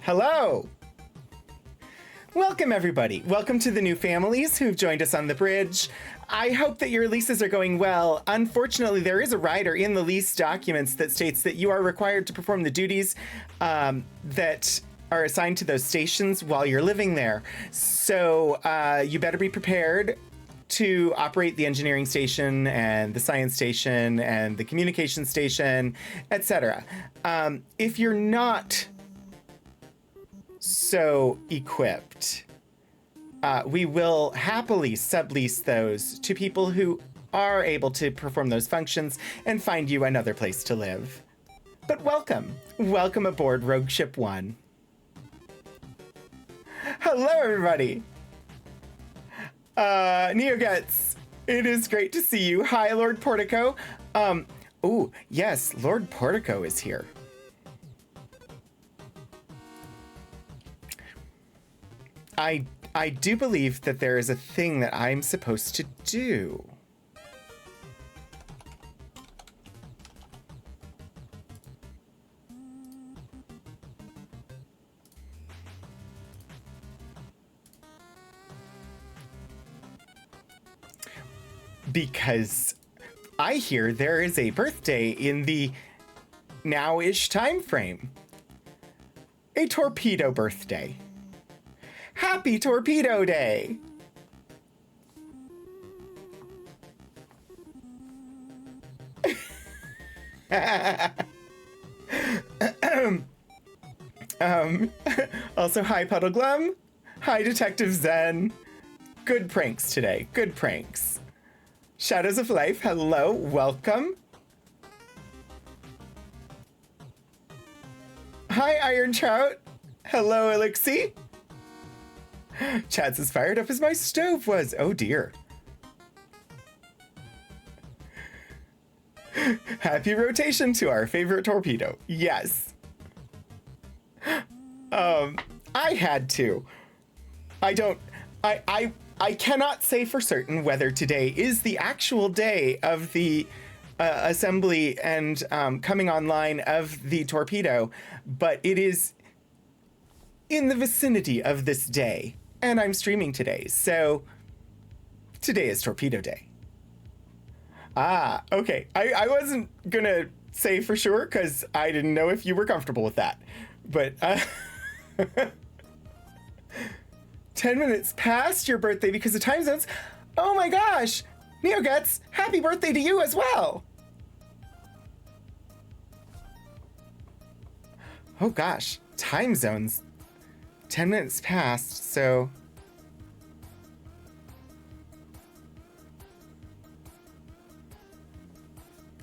Hello! Welcome, everybody. Welcome to the new families who've joined us on the bridge. I hope that your leases are going well. Unfortunately, there is a rider in the lease documents that states that you are required to perform the duties that are assigned to those stations while you're living there. So you better be prepared to operate the engineering station and the science station and the communication station, etc. If you're not so equipped, we will happily sublease those to people who are able to perform those functions and find you another place to live. But welcome. Welcome aboard Rogue Ship One. Hello, everybody. Neoguts, it is great to see you. Hi, Lord Portico. Oh, yes, Lord Portico is here. I do believe that there is a thing that I'm supposed to do. Because I hear there is a birthday in the now-ish time frame. A torpedo birthday. Happy Torpedo Day! Also, hi Puddleglum. Hi Detective Zen. Good pranks today. Good pranks. Shadows of Life, hello, welcome. Hi Iron Trout. Hello Elixir. Chad's as fired up as my stove was. Oh dear. Happy rotation to our favorite torpedo. Yes. I had to. I cannot say for certain whether today is the actual day of the assembly and coming online of the torpedo, but it is in the vicinity of this day. And I'm streaming today, so today is Torpedo Day. Ah, okay. I wasn't gonna say for sure because I didn't know if you were comfortable with that. But 10 minutes past your birthday because of time zones. Oh my gosh! Neoguts, happy birthday to you as well! Oh gosh, time zones. 10 minutes past, so...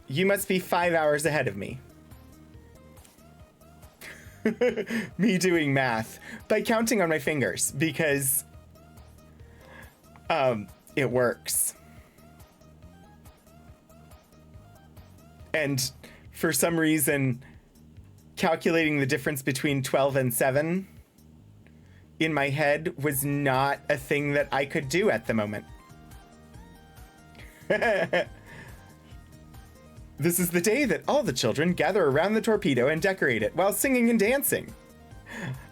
You must be 5 hours ahead of me. Me doing math by counting on my fingers because it works. And for some reason, calculating the difference between 12 and 7 in my head was not a thing that I could do at the moment. This is the day that all the children gather around the torpedo and decorate it while singing and dancing.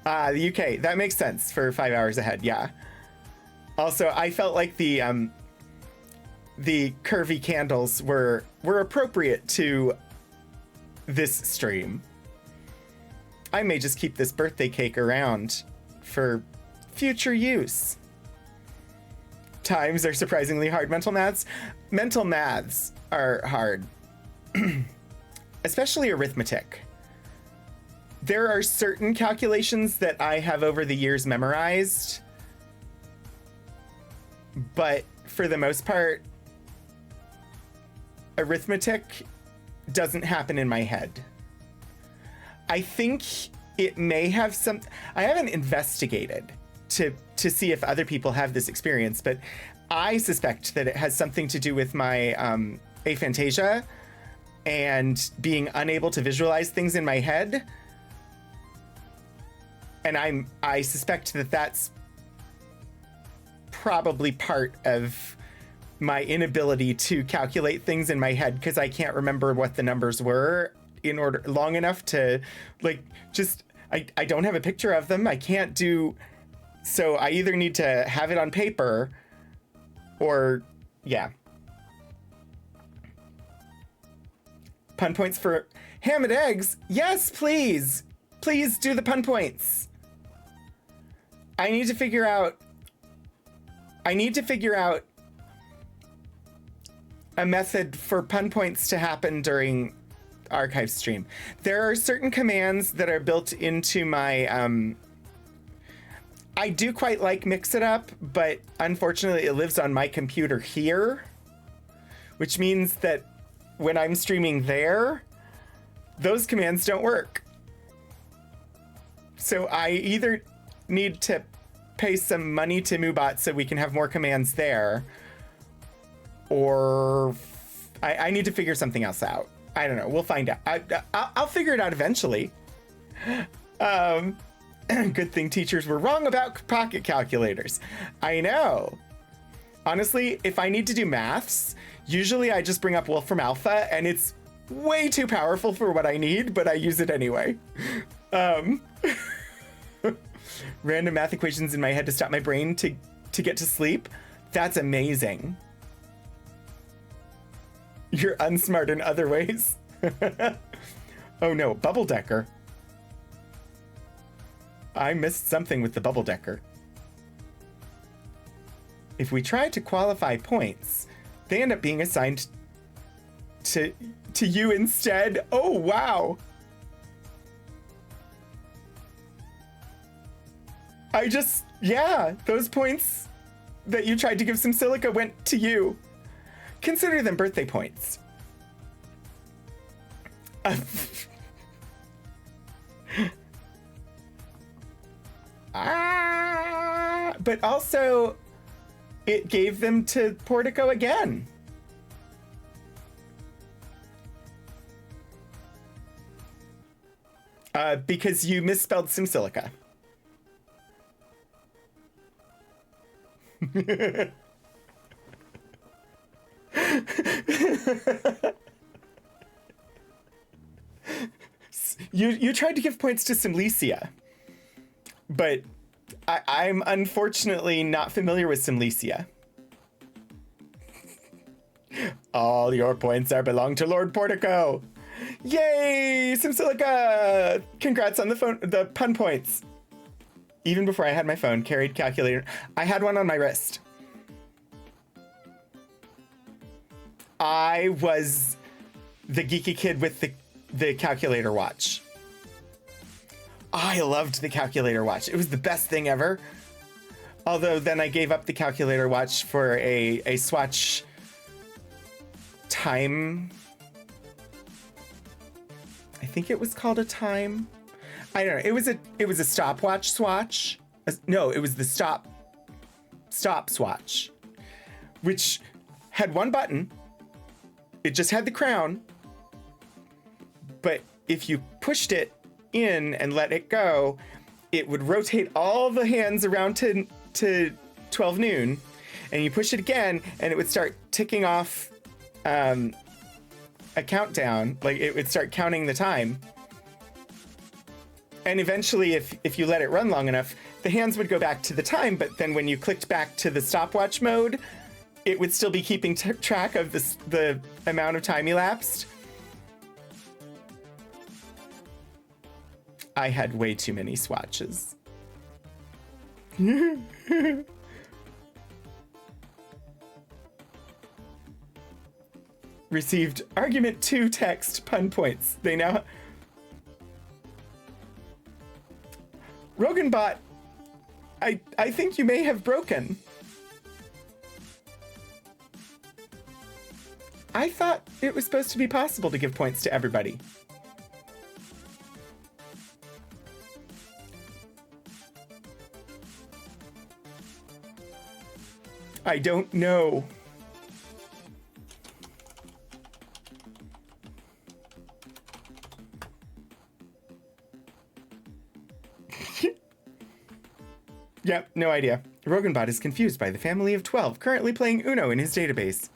The UK, that makes sense for 5 hours ahead, yeah. Also, I felt like the curvy candles were appropriate to this stream. I may just keep this birthday cake around for future use. Times are surprisingly hard. Mental maths are hard. Especially arithmetic. There are certain calculations that I have over the years memorized, but for the most part, arithmetic doesn't happen in my head. I think it may have some... I haven't investigated to see if other people have this experience, but I suspect that it has something to do with my aphantasia and being unable to visualize things in my head. And I suspect that that's probably part of my inability to calculate things in my head because I can't remember what the numbers were long enough to, like, just I don't have a picture of them. I can't do... So I either need to have it on paper or... Yeah. Pun points for ham and eggs. Yes, please. Please do the pun points. I need to figure out a method for pun points to happen during archive stream. There are certain commands that are built into my, I do quite like Mix It Up, but unfortunately it lives on my computer here, which means that when I'm streaming there, those commands don't work. So I either need to pay some money to Moobot so we can have more commands there, or I need to figure something else out. I don't know. We'll find out. I'll figure it out eventually. Good thing teachers were wrong about pocket calculators. I know. Honestly, if I need to do maths, usually I just bring up Wolfram Alpha, and it's way too powerful for what I need, but I use it anyway. Random math equations in my head to stop my brain to get to sleep. That's amazing. You're unsmart in other ways. Oh no, Bubble Decker. I missed something with the Bubble Decker. If we try to qualify points, they end up being assigned to you instead. Oh, wow. Yeah, those points that you tried to give some silica went to you. Consider them birthday points. But also, it gave them to Portico again. Because you misspelled SimSilica. You tried to give points to Simlesia, but I'm unfortunately not familiar with Simlesia. All your points belong to Lord Portico. Yay, SimSilica! Congrats on the pun points. Even before I had my phone, carried calculator. I had one on my wrist. I was the geeky kid with the calculator watch. I loved the calculator watch. It was the best thing ever. Although then I gave up the calculator watch for a Swatch time. I think it was called a time. I don't know. It was a stopwatch Swatch. No, it was the stop Swatch, which had one button. It just had the crown. But if you pushed it in and let it go, it would rotate all the hands around to 12 noon, and you push it again and it would start ticking off a countdown. Like it would start counting the time. And eventually, if you let it run long enough, the hands would go back to the time, but then when you clicked back to the stopwatch mode, it would still be keeping track of the amount of time elapsed. I had way too many swatches. Received argument 2 text pun points. They now... Roganbot, I think you may have broken. I thought it was supposed to be possible to give points to everybody. I don't know. Yep, no idea. Roganbot is confused by the family of 12 currently playing Uno in his database.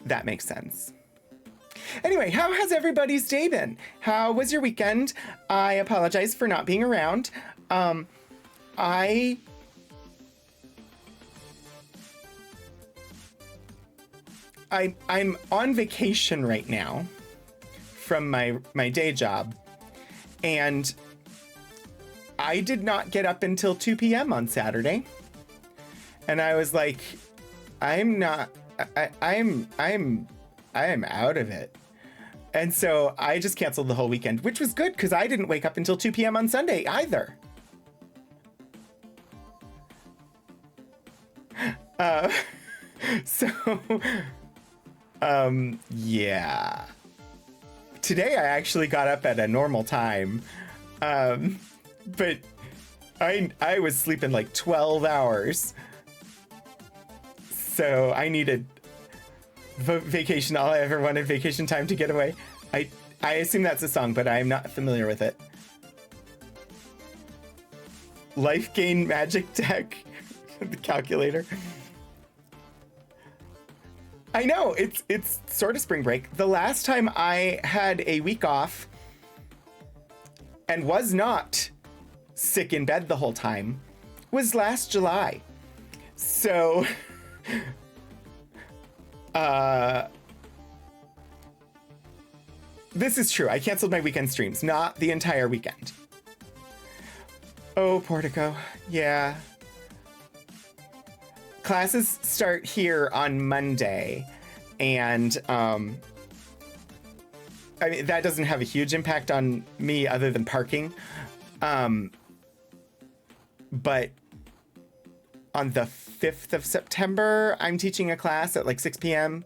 That makes sense. Anyway, how has everybody's day been? How was your weekend? I apologize for not being around. I'm on vacation right now from my day job, and I did not get up until 2 p.m. on Saturday. And I was like, I'm out of it. And so I just canceled the whole weekend, which was good because I didn't wake up until 2 p.m. on Sunday either. Yeah. Today I actually got up at a normal time. But I was sleeping like 12 hours. So I needed vacation. All I ever wanted vacation time to get away. I assume that's a song, but I'm not familiar with it. Life Gain Magic Deck. The calculator. I know, it's sort of spring break. The last time I had a week off and was not sick in bed the whole time was last July. So, this is true. I canceled my weekend streams, not the entire weekend. Oh, Portico. Yeah. Classes start here on Monday, and I mean, that doesn't have a huge impact on me other than parking. But on the 5th of September, I'm teaching a class at like 6 p.m.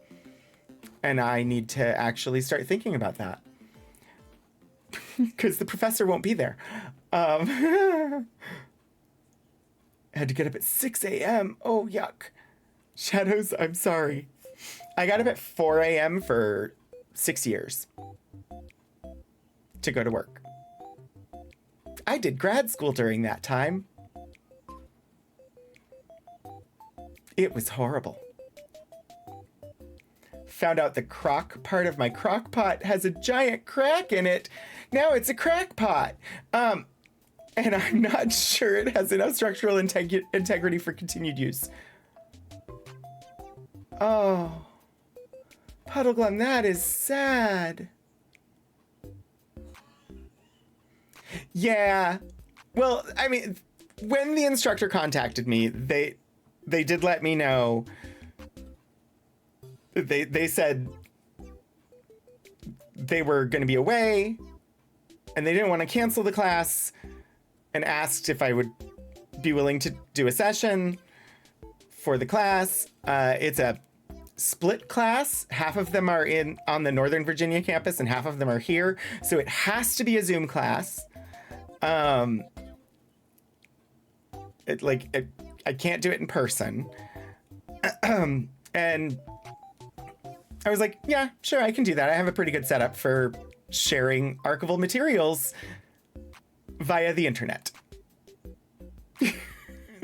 and I need to actually start thinking about that because the professor won't be there. I had to get up at 6 a.m. Oh, yuck. Shadows, I'm sorry. I got up at 4 a.m. for 6 years to go to work. I did grad school during that time. It was horrible. Found out the crock part of my crock pot has a giant crack in it. Now it's a crack pot. And I'm not sure it has enough structural integrity for continued use. Oh, Puddleglum, that is sad. Yeah. Well, I mean, when the instructor contacted me, they did let me know. They said they were going to be away and they didn't want to cancel the class, and asked if I would be willing to do a session for the class. It's a split class. Half of them are on the Northern Virginia campus and half of them are here. So it has to be a Zoom class. I can't do it in person. And I was like, yeah, sure, I can do that. I have a pretty good setup for sharing archival materials via the internet.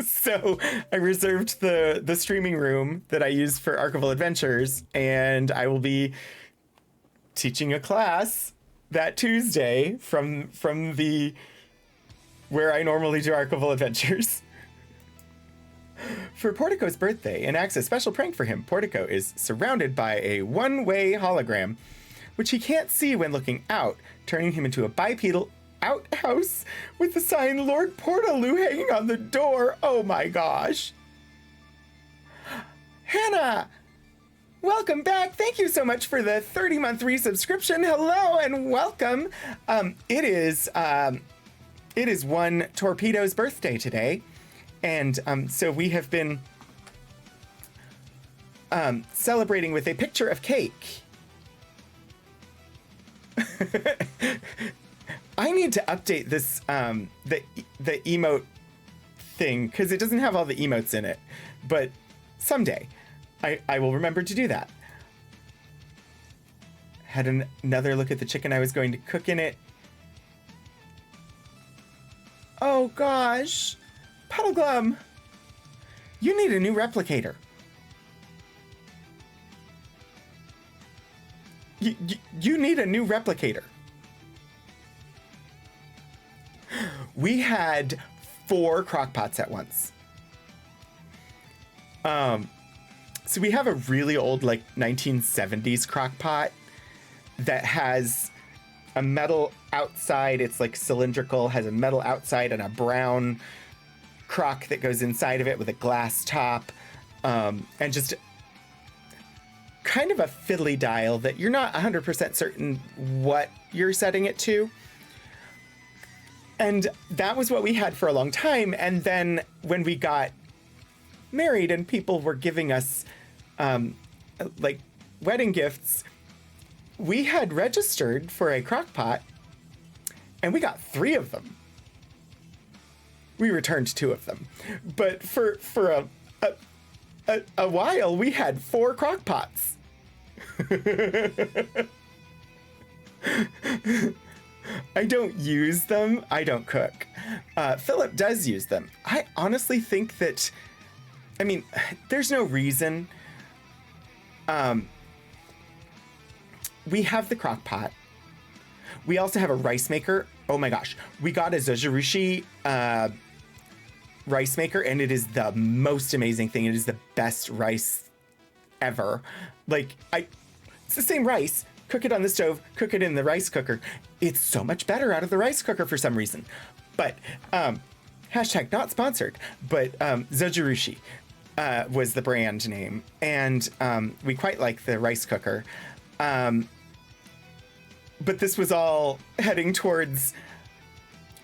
So I reserved the streaming room that I use for Archival Adventures, and I will be teaching a class that Tuesday from the where I normally do Archival Adventures. For Portico's birthday, enacts a special prank for him. Portico is surrounded by a one-way hologram, which he can't see when looking out, turning him into a bipedal outhouse with the sign Lord Portaloo hanging on the door. Oh my gosh. Hannah, welcome back. Thank you so much for the 30-month resubscription. Hello and welcome. It is one Torpedo's birthday today. And so we have been celebrating with a picture of cake. I need to update this, the emote thing, because it doesn't have all the emotes in it. But someday, I will remember to do that. Had another look at the chicken I was going to cook in it. Oh gosh, Puddleglum, you need a new replicator. You need a new replicator. We had 4 crock pots at once. So we have a really old, like, 1970s crock pot that has a metal outside. It's like cylindrical, has a metal outside and a brown crock that goes inside of it with a glass top, and just kind of a fiddly dial that you're not 100% certain what you're setting it to. And that was what we had for a long time. And then when we got married and people were giving us like wedding gifts, we had registered for a crock pot and we got 3 of them. We returned 2 of them. But for a while, we had 4 crock pots. I don't use them. I don't cook. Philip does use them. I honestly think that, I mean, there's no reason. We have the crock pot. We also have a rice maker. Oh my gosh. We got a Zojirushi rice maker, and it is the most amazing thing. It is the best rice ever. Like, it's the same rice. Cook it on the stove, cook it in the rice cooker. It's so much better out of the rice cooker for some reason. But, hashtag not sponsored, but Zojirushi was the brand name. And we quite like the rice cooker. But this was all heading towards,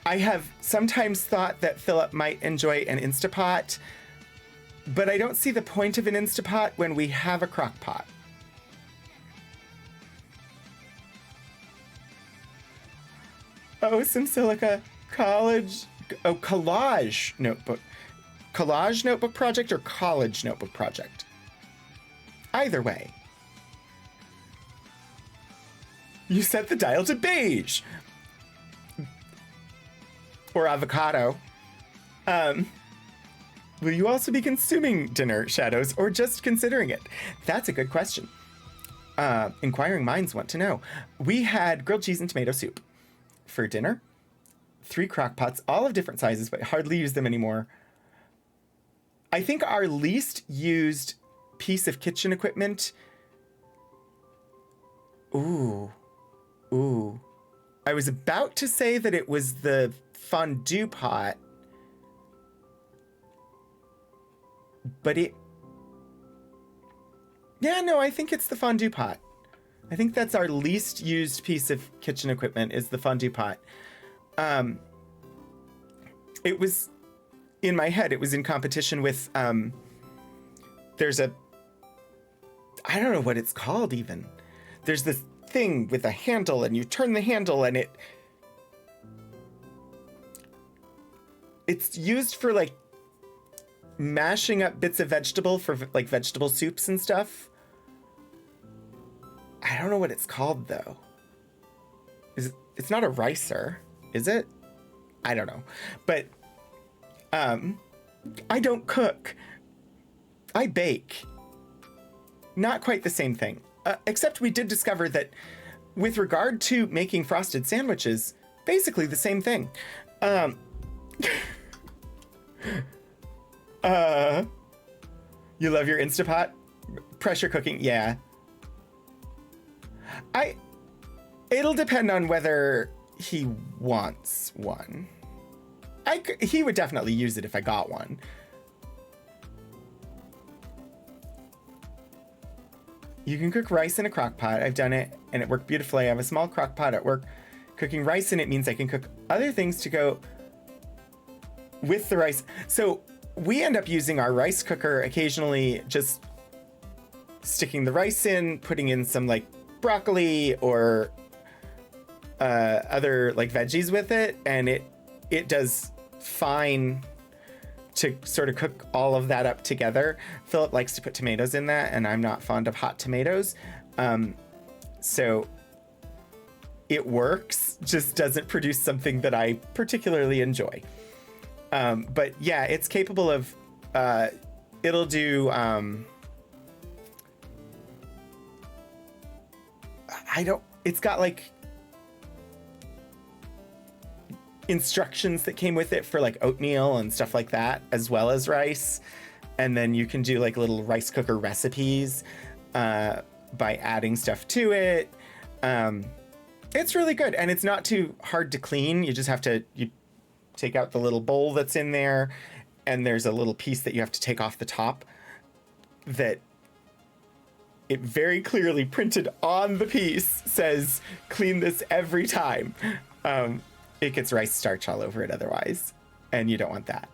I have sometimes thought that Philip might enjoy an Instapot, but I don't see the point of an Instapot when we have a crock pot. Oh, some silica collage notebook. Collage notebook project or college notebook project? Either way. You set the dial to beige. Or avocado. Will you also be consuming dinner, Shadows, or just considering it? That's a good question. Inquiring minds want to know. We had grilled cheese and tomato soup for dinner. 3 crock pots, all of different sizes, but hardly use them anymore. I think our least used piece of kitchen equipment. Ooh. I was about to say that it was the fondue pot, but I think it's the fondue pot. I think that's our least used piece of kitchen equipment is the fondue pot. It was, in my head, it was in competition with, there's I don't know what it's called even. There's this thing with a handle and you turn the handle and it's used for like mashing up bits of vegetable for like vegetable soups and stuff. I don't know what it's called though. It's not a ricer, is it? I don't know. But I don't cook. I bake. Not quite the same thing. Except we did discover that with regard to making frosted sandwiches, basically the same thing. You love your Instapot? Pressure cooking, yeah. It'll depend on whether he wants one. He would definitely use it if I got one. You can cook rice in a crock pot. I've done it and it worked beautifully. I have a small crock pot at work. Cooking rice in it means I can cook other things to go with the rice. So we end up using our rice cooker occasionally, just sticking the rice in, putting in some like broccoli or other like veggies with it, and it does fine to sort of cook all of that up together. Philip likes to put tomatoes in that, and I'm not fond of hot tomatoes. So it works, just doesn't produce something that I particularly enjoy. But yeah, it's capable of, it'll do, I don't, it's got like instructions that came with it for like oatmeal and stuff like that, as well as rice. And then you can do like little rice cooker recipes by adding stuff to it. It's really good, and it's not too hard to clean. You just have to, you take out the little bowl that's in there, and there's a little piece that you have to take off the top that it very clearly printed on the piece says, clean this every time. It gets rice starch all over it otherwise, and you don't want that.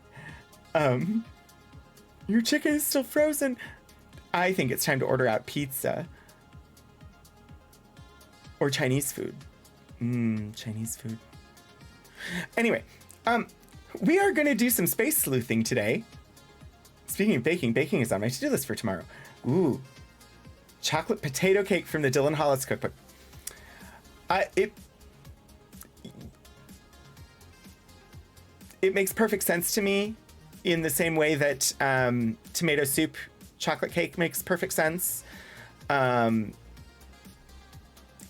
Your chicken is still frozen. I think it's time to order out pizza. Or Chinese food. Chinese food. Anyway, we are going to do some space sleuthing today. Speaking of baking, baking is on my to-do list for tomorrow. Ooh. Chocolate potato cake from the Dylan Hollis cookbook. It makes perfect sense to me in the same way that tomato soup chocolate cake makes perfect sense.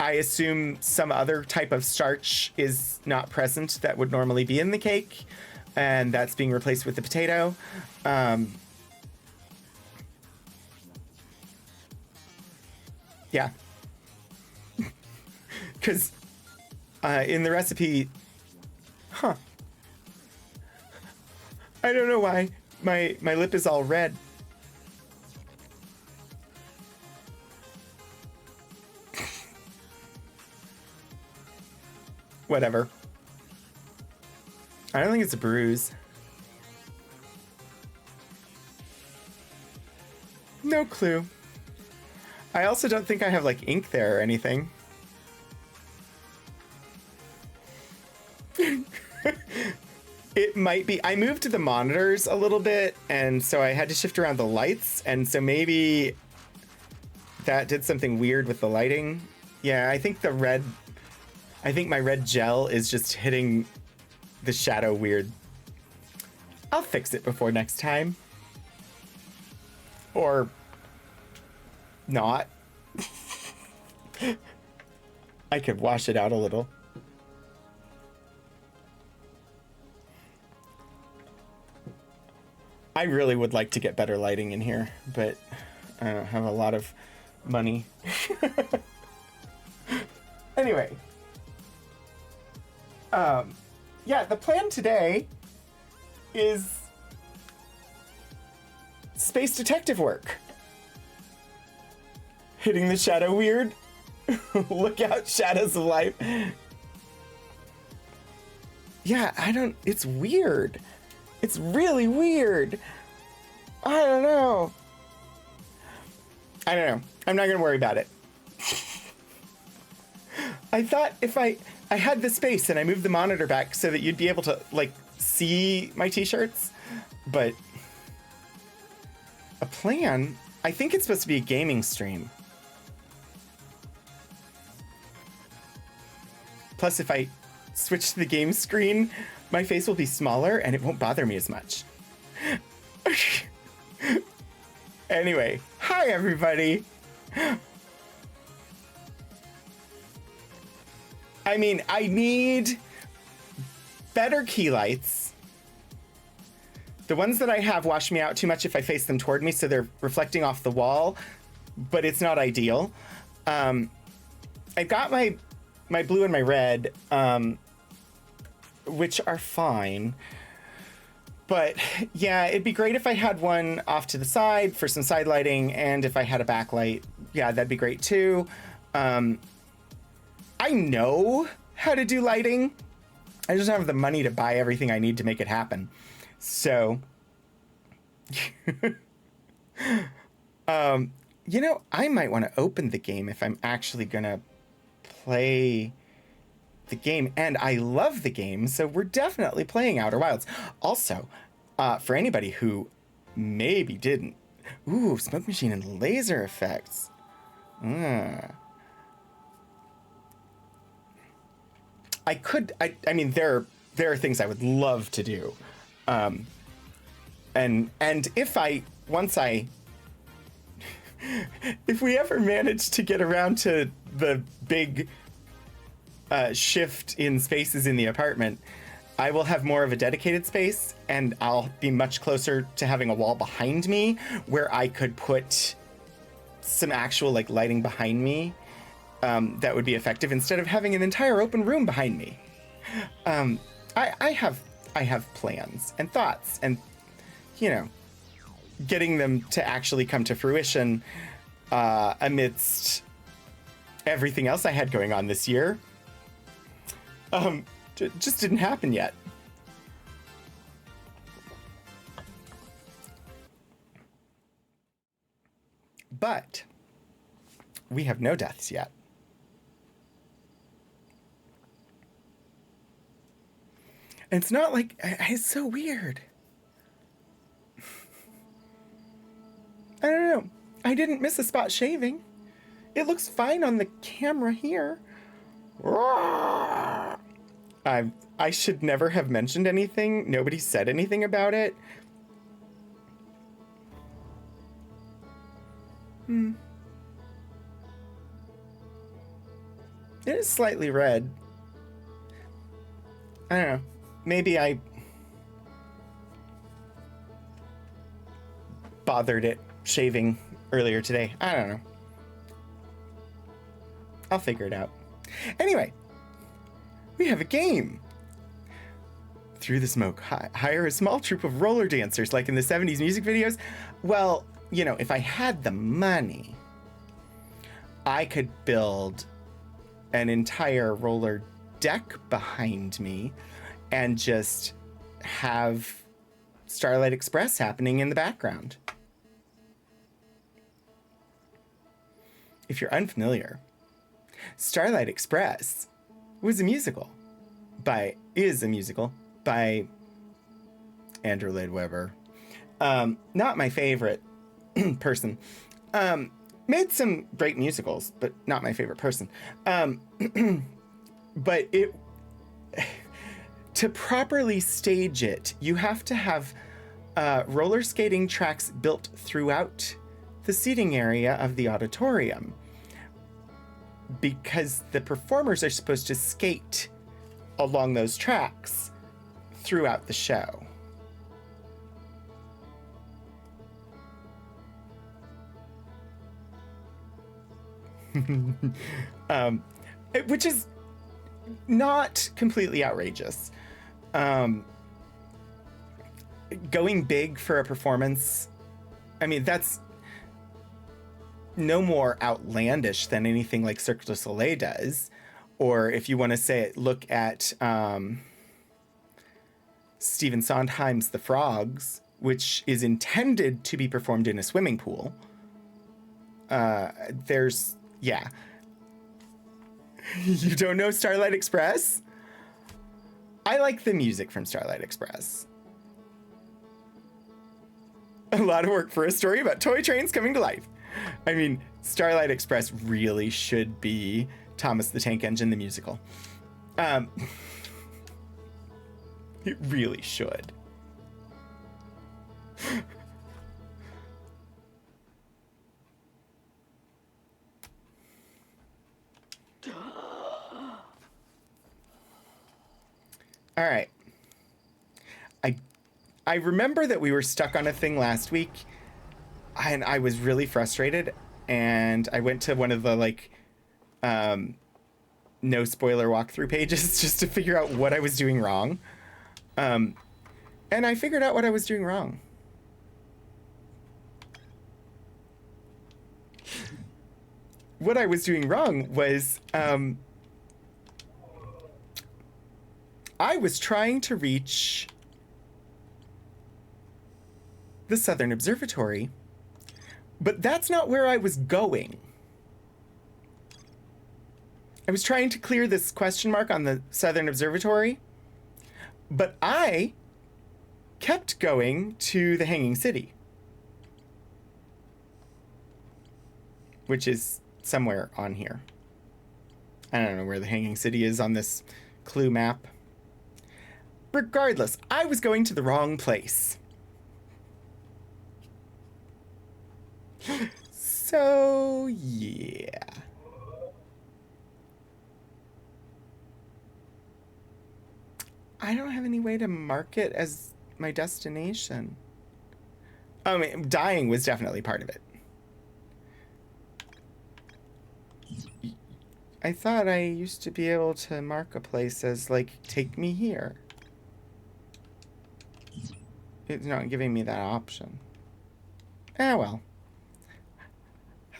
I assume some other type of starch is not present that would normally be in the cake, and that's being replaced with the potato. Yeah. Because in the recipe, I don't know why my lip is all red. Whatever. I don't think it's a bruise. No clue. I also don't think I have like ink there or anything. It might be. I moved the monitors a little bit, and so I had to shift around the lights, and so maybe that did something weird with the lighting. Yeah, I think my red gel is just hitting the shadow weird. I'll fix it before next time. Or not. I could wash it out a little. I really would like to get better lighting in here, but I don't have a lot of money. Anyway. Yeah, the plan today is space detective work. Hitting the shadow weird. Look out, shadows of life. Yeah, it's weird. It's really weird. I don't know. I'm not gonna worry about it. I thought if I had the space and I moved the monitor back so that you'd be able to like see my t-shirts, but a plan, I think it's supposed to be a gaming stream. Plus, if I switch to the game screen, my face will be smaller and it won't bother me as much. Anyway, hi everybody. I mean, I need better key lights. The ones that I have wash me out too much if I face them toward me, so they're reflecting off the wall, but it's not ideal. I got my blue and my red, which are fine. But yeah, it'd be great if I had one off to the side for some side lighting, and if I had a backlight, yeah, that'd be great too. I know how to do lighting. I just don't have the money to buy everything I need to make it happen. So, you know, I might want to open the game if I'm actually gonna play the game, and I love the game, so we're definitely playing Outer Wilds. Also, for anybody who maybe didn't, ooh, smoke machine and laser effects. I mean, there are things I would love to do, and if once I if we ever manage to get around to the big shift in spaces in the apartment, I will have more of a dedicated space, and I'll be much closer to having a wall behind me where I could put some actual like lighting behind me that would be effective instead of having an entire open room behind me. I have plans and thoughts, and you know, getting them to actually come to fruition amidst everything else I had going on this year just didn't happen yet. But we have no deaths yet. And it's not like, it's so weird. I don't know. I didn't miss a spot shaving. It looks fine on the camera here. I should never have mentioned anything. Nobody said anything about it. It is slightly red. I don't know. Maybe I bothered it shaving earlier today. I don't know. I'll figure it out. Anyway, we have a game. Through the smoke, hire a small troupe of roller dancers like in the 70s music videos. Well, you know, if I had the money, I could build an entire roller deck behind me and just have Starlight Express happening in the background. If you're unfamiliar, Starlight Express is a musical by Andrew Lloyd Webber. Not my favorite person. Made some great musicals, but not my favorite person. But to properly stage it, you have to have roller skating tracks built throughout the seating area of the auditorium, because the performers are supposed to skate along those tracks throughout the show. Which is not completely outrageous. Going big for a performance, I mean, that's no more outlandish than anything like Cirque du Soleil does. Or if you want to say it, look at Stephen Sondheim's The Frogs, which is intended to be performed in a swimming pool. Yeah. You don't know Starlight Express? I like the music from Starlight Express. A lot of work for a story about toy trains coming to life. I mean, Starlight Express really should be Thomas the Tank Engine the musical. It really should. All right. I remember that we were stuck on a thing last week, and I was really frustrated, and I went to one of the no spoiler walkthrough pages just to figure out what I was doing wrong. And I figured out what I was doing wrong. What I was doing wrong was I was trying to reach the Southern Observatory, but that's not where I was going. I was trying to clear this question mark on the Southern Observatory, but I kept going to the Hanging City, which is somewhere on here. I don't know where the Hanging City is on this clue map. Regardless, I was going to the wrong place. So, yeah. I don't have any way to mark it as my destination. I mean, dying was definitely part of it. I thought I used to be able to mark a place as, like, take me here. It's not giving me that option. Well.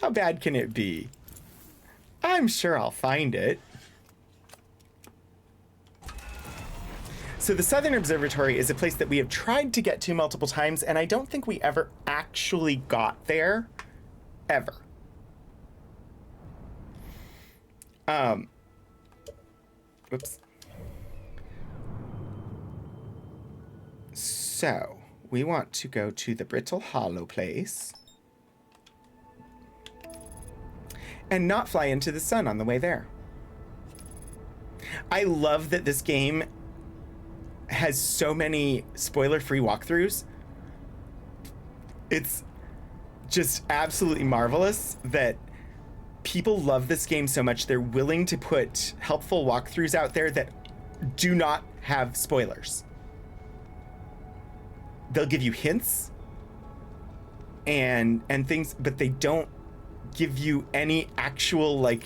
How bad can it be? I'm sure I'll find it. So the Southern Observatory is a place that we have tried to get to multiple times, and I don't think we ever actually got there. Ever. Oops. So, we want to go to the Brittle Hollow place. And not fly into the sun on the way there. I love that this game has so many spoiler-free walkthroughs. It's just absolutely marvelous that people love this game so much they're willing to put helpful walkthroughs out there that do not have spoilers. They'll give you hints and things, but they don't give you any actual, like,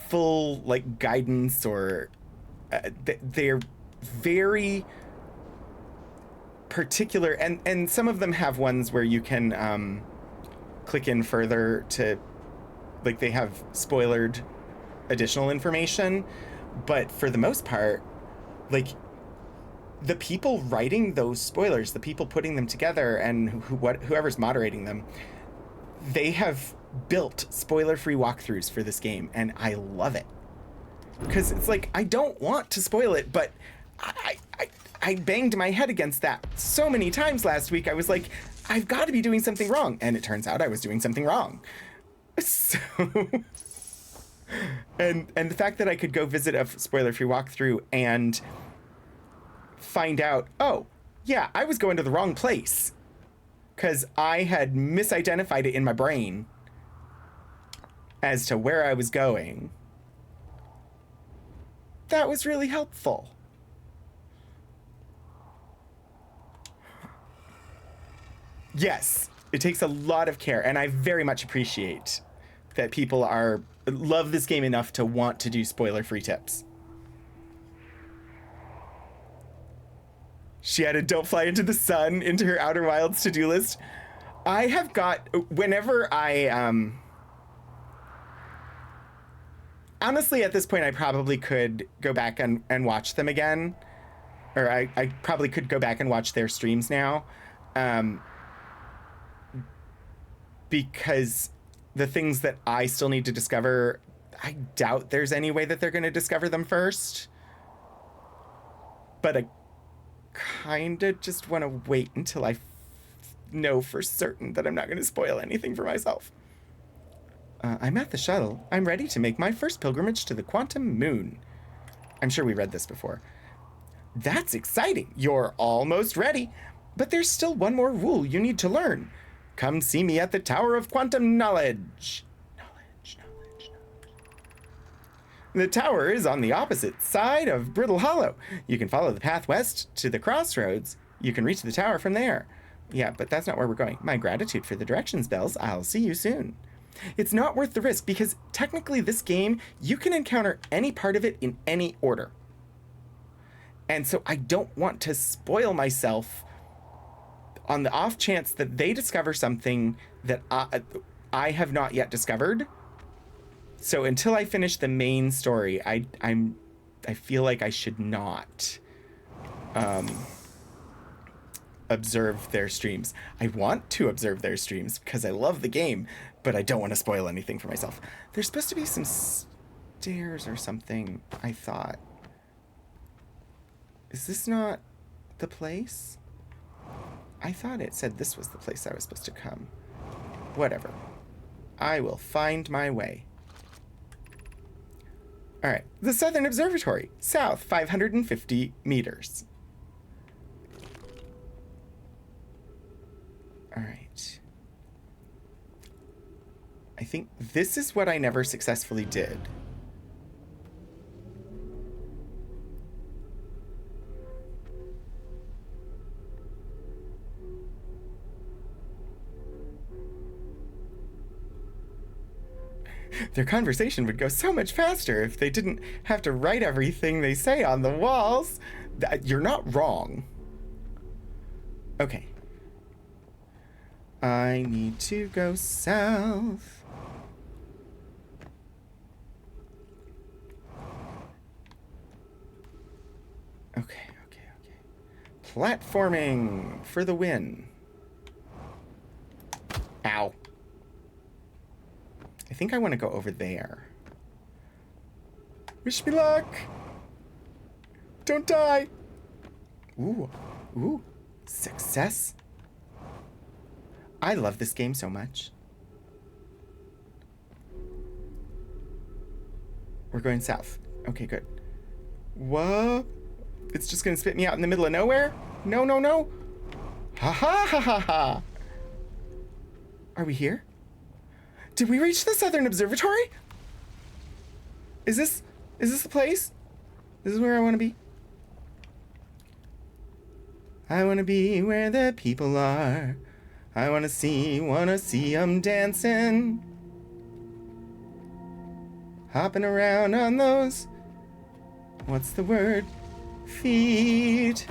full, like, guidance or they're very particular, and some of them have ones where you can click in further to, like, they have spoilered additional information, but for the most part, like, the people writing those spoilers, the people putting them together, and whoever's moderating them, they have built spoiler-free walkthroughs for this game, and I love it. Because it's like, I don't want to spoil it, but I banged my head against that so many times last week. I was like, I've got to be doing something wrong. And it turns out I was doing something wrong. So... and the fact that I could go visit a spoiler-free walkthrough and find out, oh, yeah, I was going to the wrong place. Because I had misidentified it in my brain as to where I was going. That was really helpful. Yes, it takes a lot of care, and I very much appreciate that people love this game enough to want to do spoiler-free tips. She added "Don't fly into the sun" into her Outer Wilds to-do list. I have got, whenever I, honestly, at this point, I probably could go back and watch them again. Or I probably could go back and watch their streams now. Because the things that I still need to discover, I doubt there's any way that they're going to discover them first. But I kind of just want to wait until I know for certain that I'm not going to spoil anything for myself. I'm at the shuttle. I'm ready to make my first pilgrimage to the Quantum Moon. I'm sure we read this before. That's exciting. You're almost ready. But there's still one more rule you need to learn. Come see me at the Tower of Quantum Knowledge. Knowledge. The tower is on the opposite side of Brittle Hollow. You can follow the path west to the crossroads. You can reach the tower from there. Yeah, but that's not where we're going. My gratitude for the directions, Bells. I'll see you soon. It's not worth the risk because technically this game, you can encounter any part of it in any order. And so I don't want to spoil myself on the off chance that they discover something that I have not yet discovered. So until I finish the main story, I feel like I should not observe their streams. I want to observe their streams because I love the game, but I don't want to spoil anything for myself. There's supposed to be some stairs or something, I thought. Is this not the place? I thought it said this was the place I was supposed to come. Whatever. I will find my way. All right, the Southern Observatory, south 550 meters. All right. I think this is what I never successfully did. Their conversation would go so much faster if they didn't have to write everything they say on the walls. You're not wrong. Okay. I need to go south. Okay. Platforming for the win. Ow. I think I want to go over there. Wish me luck! Don't die! Ooh. Success. I love this game so much. We're going south. Okay, good. What? It's just gonna spit me out in the middle of nowhere? No. Ha ha ha ha ha! Are we here? Did we reach the Southern Observatory? Is this the place? This is where I want to be. I want to be where the people are. I wanna see 'em dancing. Hopping around on those, what's the word? Feet.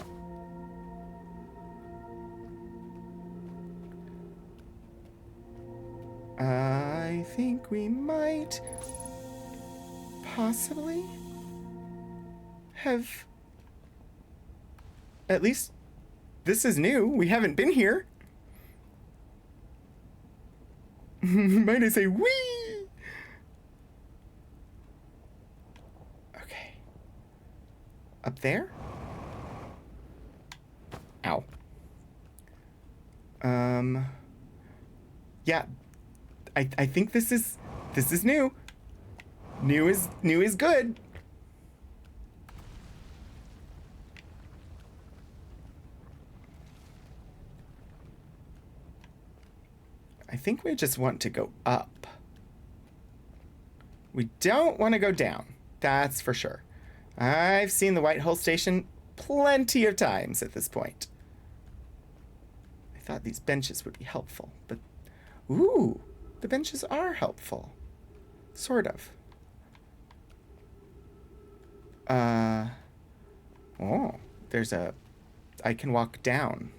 I think we might possibly have, at least this is new. We haven't been here. Might I say wee? Okay. Up there? Ow. Yeah. I think this is new. New is good. I think we just want to go up. We don't want to go down. That's for sure. I've seen the White Hole Station plenty of times at this point. I thought these benches would be helpful, but ooh, the benches are helpful. Sort of. Oh, I can walk down.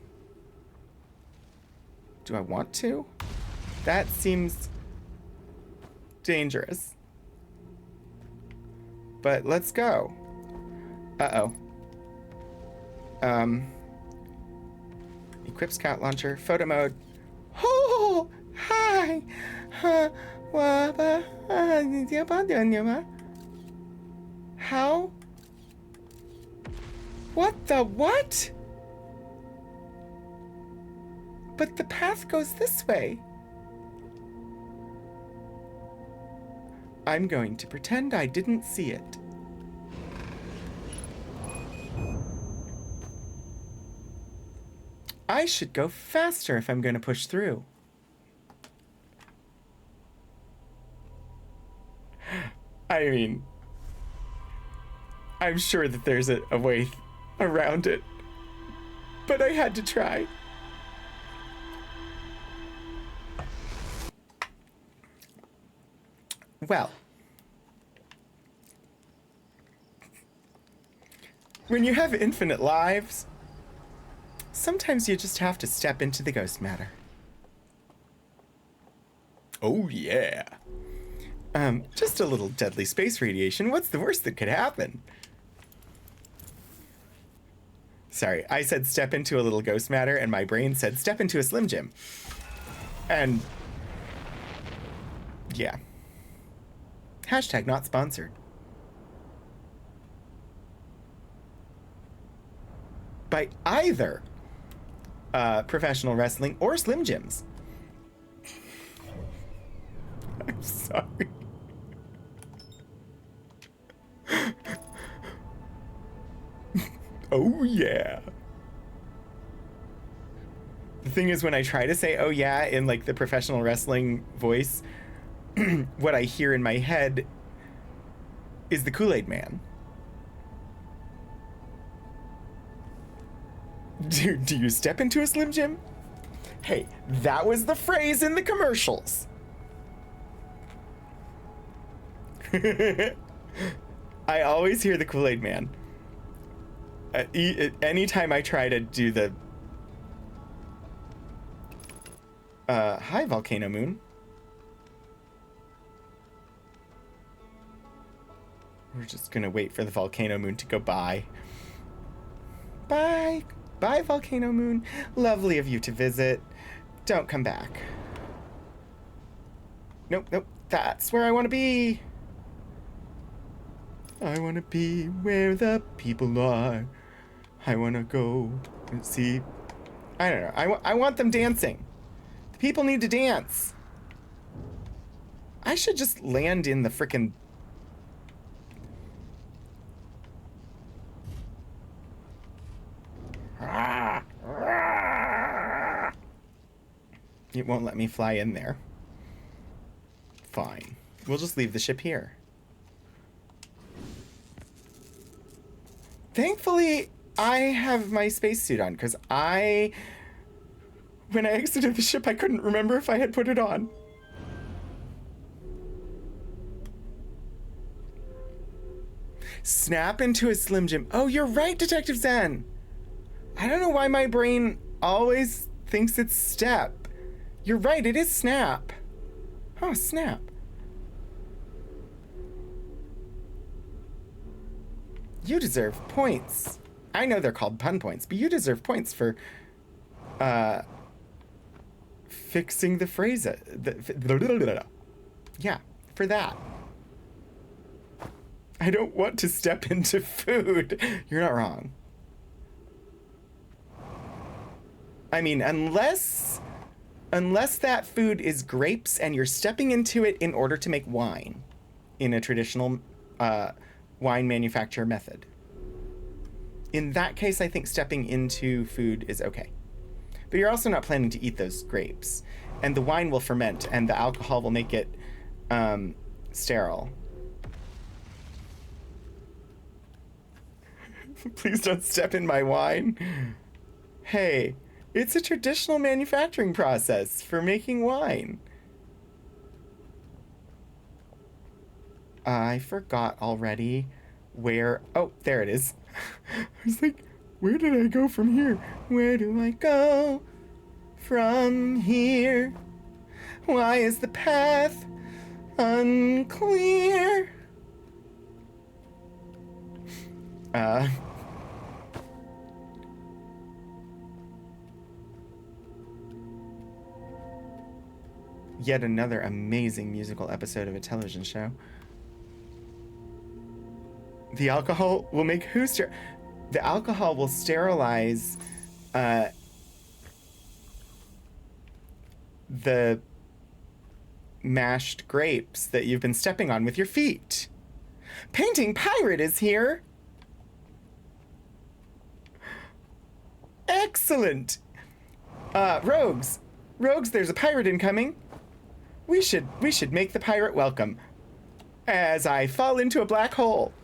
Do I want to? That seems dangerous. But let's go. Uh-oh. Equip scout launcher, photo mode. Oh, hi. How? What the what? But the path goes this way. I'm going to pretend I didn't see it. I should go faster if I'm going to push through. I mean, I'm sure that there's a way around it, but I had to try. Well, when you have infinite lives, sometimes you just have to step into the ghost matter. Oh yeah. Just a little deadly space radiation. What's the worst that could happen? Sorry, I said step into a little ghost matter, and my brain said step into a Slim Jim. And yeah. Hashtag not sponsored. By either professional wrestling or Slim Jims. I'm sorry. Oh yeah. The thing is, when I try to say oh yeah in like the professional wrestling voice, what I hear in my head is the Kool-Aid Man. Do you step into a Slim Jim? Hey, that was the phrase in the commercials. I always hear the Kool-Aid Man. Anytime I try to do the... hi, Volcano Moon. We're just gonna wait for the Volcano Moon to go by. Bye. Bye, Volcano Moon. Lovely of you to visit. Don't come back. Nope, nope. That's where I want to be. I want to be where the people are. I want to go and see. I don't know. I want them dancing. The people need to dance. I should just land in the frickin'... It won't let me fly in there. Fine. We'll just leave the ship here. Thankfully, I have my spacesuit on, because when I exited the ship, I couldn't remember if I had put it on. Snap into a Slim Jim. Oh, you're right, Detective Zen. I don't know why my brain always thinks it's step. You're right, it is snap. Oh, snap. You deserve points. I know they're called pun points, but you deserve points for fixing the phrase. Yeah, for that. I don't want to step into food. You're not wrong. I mean, unless that food is grapes and you're stepping into it in order to make wine in a traditional wine manufacture method. In that case, I think stepping into food is okay. But you're also not planning to eat those grapes. And the wine will ferment and the alcohol will make it sterile. Please don't step in my wine. Hey, it's a traditional manufacturing process for making wine. I forgot already where... Oh, there it is. I was like, where did I go from here? Where do I go from here? Why is the path unclear? Yet another amazing musical episode of a television show. The alcohol will make who the alcohol will sterilize the mashed grapes that you've been stepping on with your feet. Painting Pirate is here. Excellent. Rogues, there's a pirate incoming. We should make the pirate welcome. As I fall into a black hole.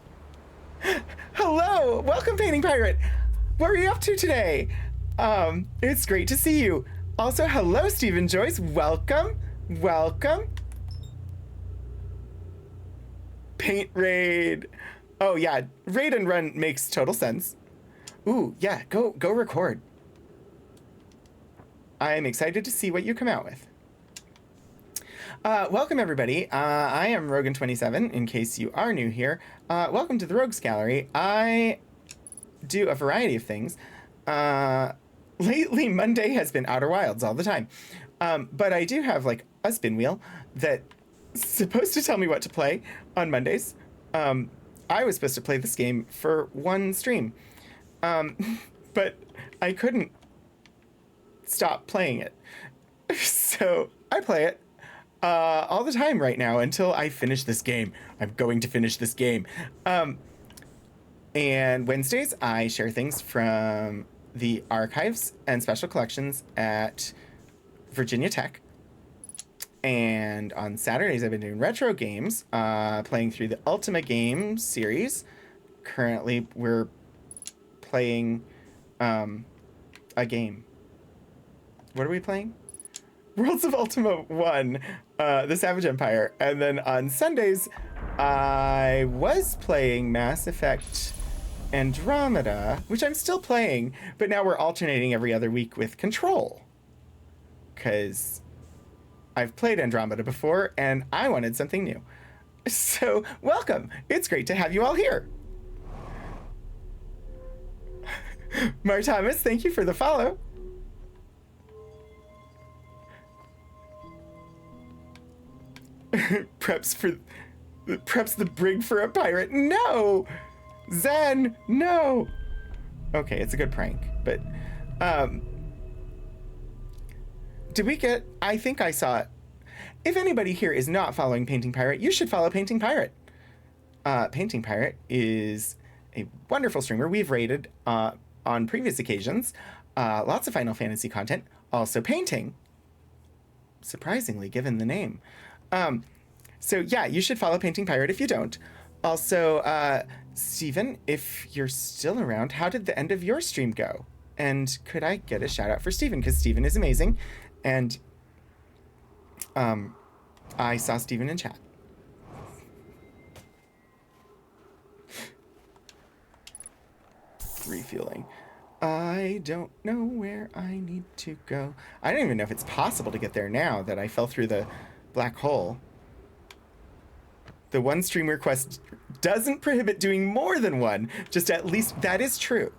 Hello, welcome, Painting Pirate. What are you up to today? It's great to see you. Also, hello, Stephen Joyce. Welcome. Paint raid. Oh yeah, raid and run makes total sense. Ooh, yeah, go record. I'm excited to see what you come out with. Welcome, everybody. I am Rogan27, in case you are new here. Welcome to the Rogues Gallery. I do a variety of things. Lately, Monday has been Outer Wilds all the time. But I do have, like, a spin wheel that's supposed to tell me what to play on Mondays. I was supposed to play this game for one stream. But I couldn't stop playing it. So I play it all the time right now until I finish this game. I'm going to finish this game. And Wednesdays, I share things from the archives and special collections at Virginia Tech. And on Saturdays, I've been doing retro games, playing through the Ultima Games series. Currently, we're playing a game. What are we playing? Worlds of Ultima 1, The Savage Empire. And then on Sundays, I was playing Mass Effect Andromeda, which I'm still playing, but now we're alternating every other week with Control. Because I've played Andromeda before, and I wanted something new. So, welcome. It's great to have you all here. Mar Thomas, thank you for the follow. Preps the brig for a pirate. No! Zen, no! Okay, it's a good prank, but did we get, I think I saw it. If anybody here is not following Painting Pirate, you should follow Painting Pirate. Painting Pirate is a wonderful streamer we've rated on previous occasions. Lots of Final Fantasy content, also painting. Surprisingly, given the name. So yeah, you should follow Painting Pirate if you don't. Also, Steven, if you're still around, how did the end of your stream go? And could I get a shout out for Steven? Because Steven is amazing. And I saw Steven in chat. Refueling. I don't know where I need to go. I don't even know if it's possible to get there now that I fell through the black hole. The one stream request doesn't prohibit doing more than one, just at least that is true.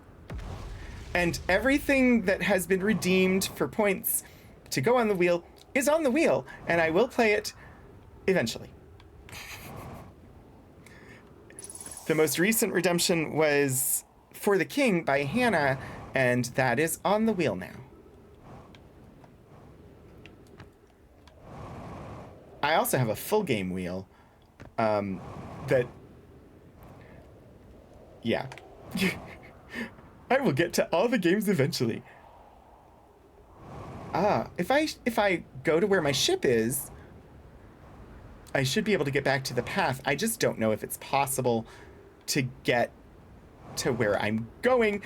And everything that has been redeemed for points to go on the wheel is on the wheel, and I will play it eventually. The most recent redemption was For the King by Hannah, and that is on the wheel now. I also have a full game wheel that, yeah. I will get to all the games eventually. If I go to where my ship is, I should be able to get back to the path. I just don't know if it's possible to get to where I'm going.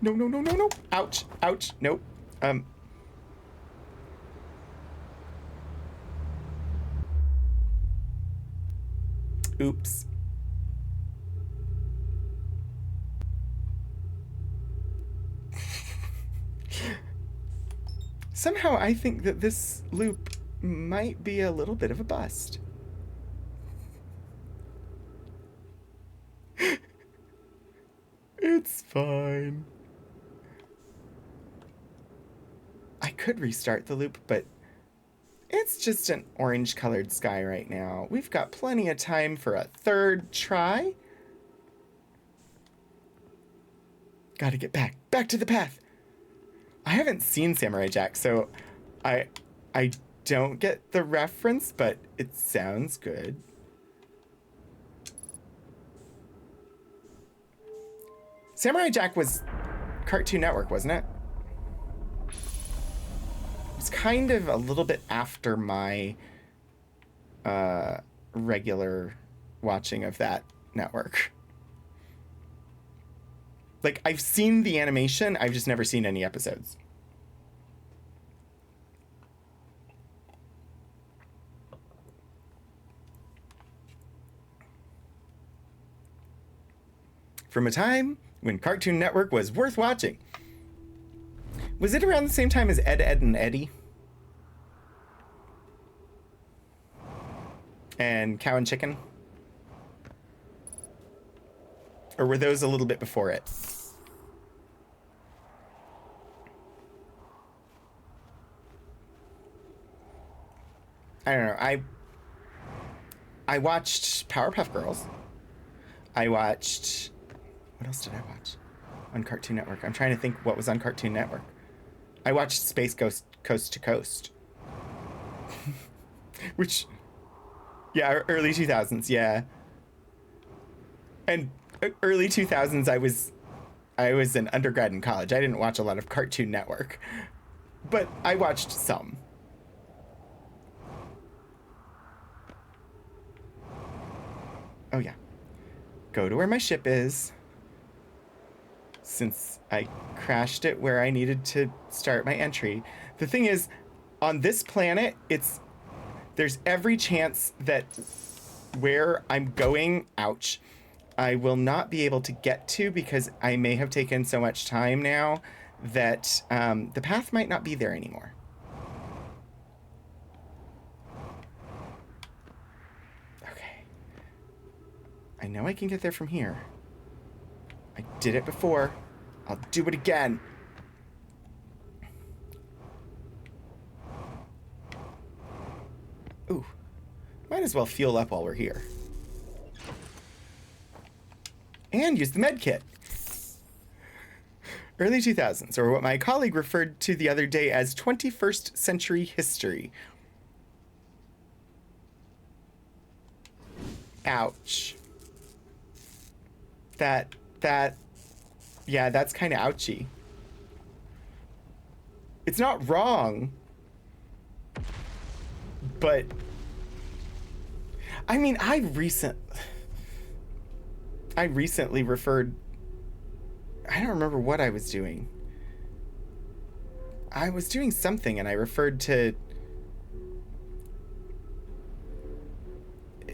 No, no, no, no, no. Ouch, ouch, nope. Oops. Somehow I think that this loop might be a little bit of a bust. It's fine. I could restart the loop, but it's just an orange-colored sky right now. We've got plenty of time for a third try. Gotta get back to the path. I haven't seen Samurai Jack, so I don't get the reference, but it sounds good. Samurai Jack was Cartoon Network, wasn't it? It was kind of a little bit after my regular watching of that network. Like, I've seen the animation, I've just never seen any episodes. From a time when Cartoon Network was worth watching. Was it around the same time as Ed, Edd and Eddy? And Cow and Chicken? Or were those a little bit before it? I don't know. I watched Powerpuff Girls. I watched... What else did I watch on Cartoon Network? I'm trying to think what was on Cartoon Network. I watched Space Ghost Coast to Coast. Which... Yeah, early 2000s, yeah. And early 2000s, I was an undergrad in college. I didn't watch a lot of Cartoon Network. But I watched some. Oh, yeah. Go to where my ship is. Since I crashed it where I needed to start my entry. The thing is, on this planet, there's every chance that where I'm going, ouch, I will not be able to get to because I may have taken so much time now that the path might not be there anymore. Okay. I know I can get there from here. I did it before. I'll do it again. Ooh. Might as well fuel up while we're here. And use the med kit. Early 2000s, or what my colleague referred to the other day as 21st century history. Ouch. Yeah, that's kind of ouchy. It's not wrong, but I mean, I recently referred, I don't remember what I was doing. I was doing something and I referred to,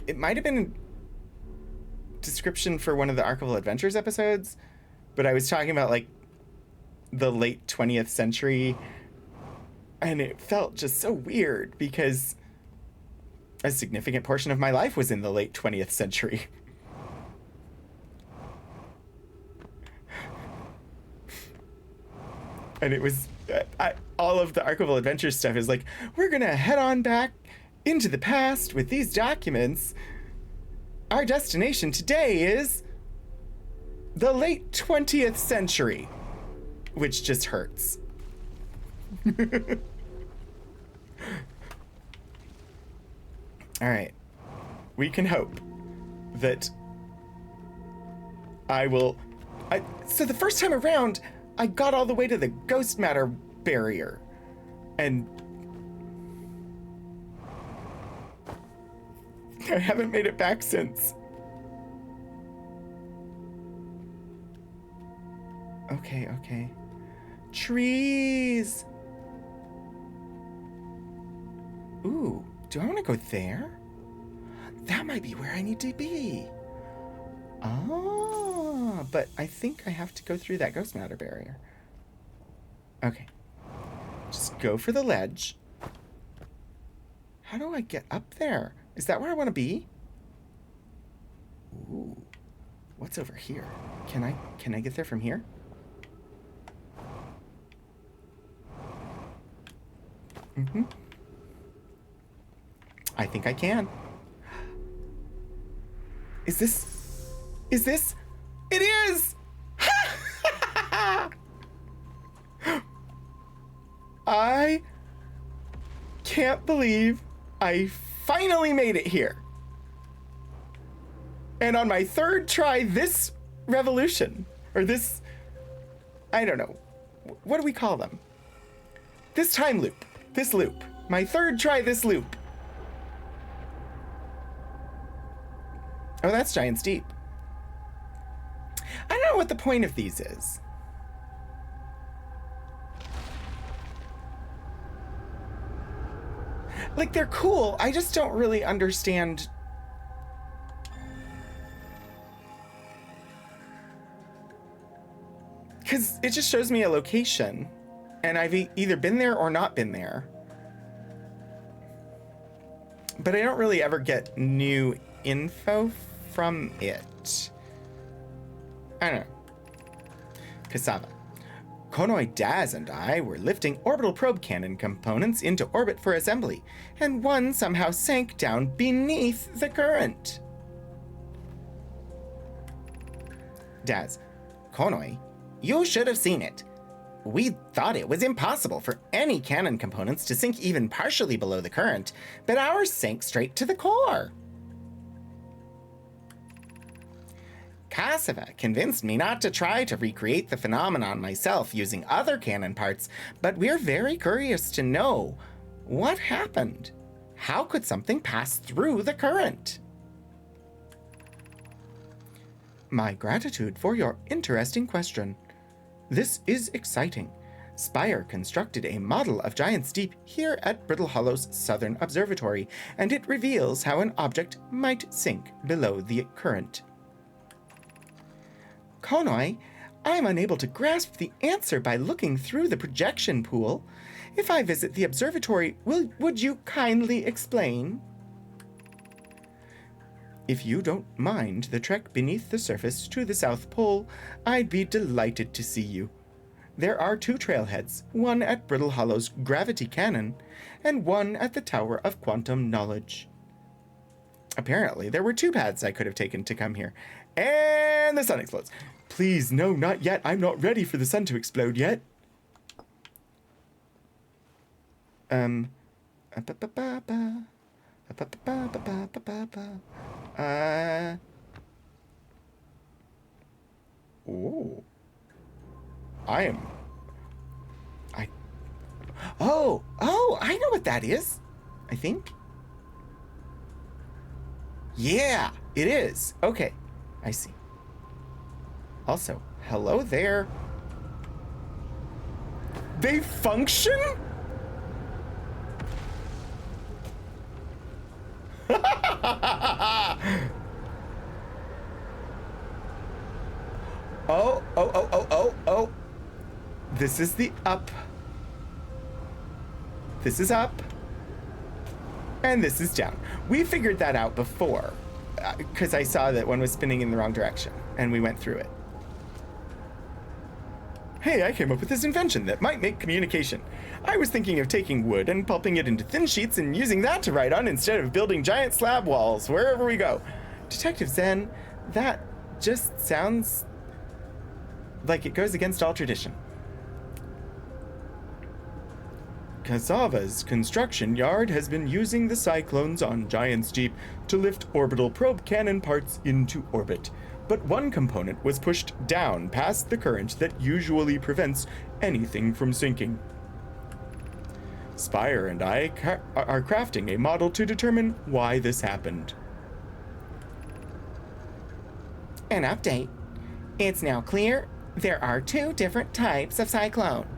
it might have been a description for one of the Archival Adventures episodes, but I was talking about like the late 20th century, and it felt just so weird because a significant portion of my life was in the late 20th century. And it was, all of the Archival Adventures stuff is like, we're gonna head on back into the past with these documents. Our destination today is the late 20th century, which just hurts. All right. We can hope that so the first time around, I got all the way to the ghost matter barrier, and I haven't made it back since. Okay. Trees. Ooh, do I want to go there? That might be where I need to be. Ah, but I think I have to go through that ghost matter barrier. Okay. Just go for the ledge. How do I get up there? Is that where I want to be? Ooh. What's over here? Can I get there from here? Mm-hmm. I think I can. Is this? It is! I can't believe I finally made it here. And on my third try this revolution, or this, I don't know, what do we call them? This time loop, this loop, my third try this loop. Oh, that's Giant's Deep. I don't know what the point of these is. Like, they're cool, I just don't really understand. Because it just shows me a location, and I've either been there or not been there. But I don't really ever get new info from it. I don't know. Cassava. Konoi Daz and I were lifting orbital probe cannon components into orbit for assembly, and one somehow sank down beneath the current. Daz. Konoi, you should have seen it. We thought it was impossible for any cannon components to sink even partially below the current, but ours sank straight to the core. Cassava convinced me not to try to recreate the phenomenon myself using other cannon parts, but we're very curious to know what happened. How could something pass through the current? My gratitude for your interesting question. This is exciting. Spire constructed a model of Giant's Deep here at Brittle Hollow's Southern Observatory, and it reveals how an object might sink below the current. Konoi, I am unable to grasp the answer by looking through the projection pool. If I visit the observatory, would you kindly explain? If you don't mind the trek beneath the surface to the South Pole, I'd be delighted to see you. There are 2 trailheads, one at Brittle Hollow's Gravity Cannon, and one at the Tower of Quantum Knowledge. Apparently, there were 2 paths I could have taken to come here. And the sun explodes. Please, no, not yet. I'm not ready for the sun to explode yet. Oh. Oh, I know what that is. I think. Yeah, it is. Okay, I see. Also, hello there. They function? Oh. This is the up. This is up. And this is down. We figured that out before, because I saw that one was spinning in the wrong direction, and we went through it. Hey, I came up with this invention that might make communication. I was thinking of taking wood and pulping it into thin sheets and using that to write on instead of building giant slab walls wherever we go. Detective Zen, that just sounds like it goes against all tradition. Kasava's construction yard has been using the cyclones on Giant's Deep to lift orbital probe cannon parts into orbit, but one component was pushed down past the current that usually prevents anything from sinking. Spire and I are crafting a model to determine why this happened. An update. It's now clear there are 2 different types of cyclone.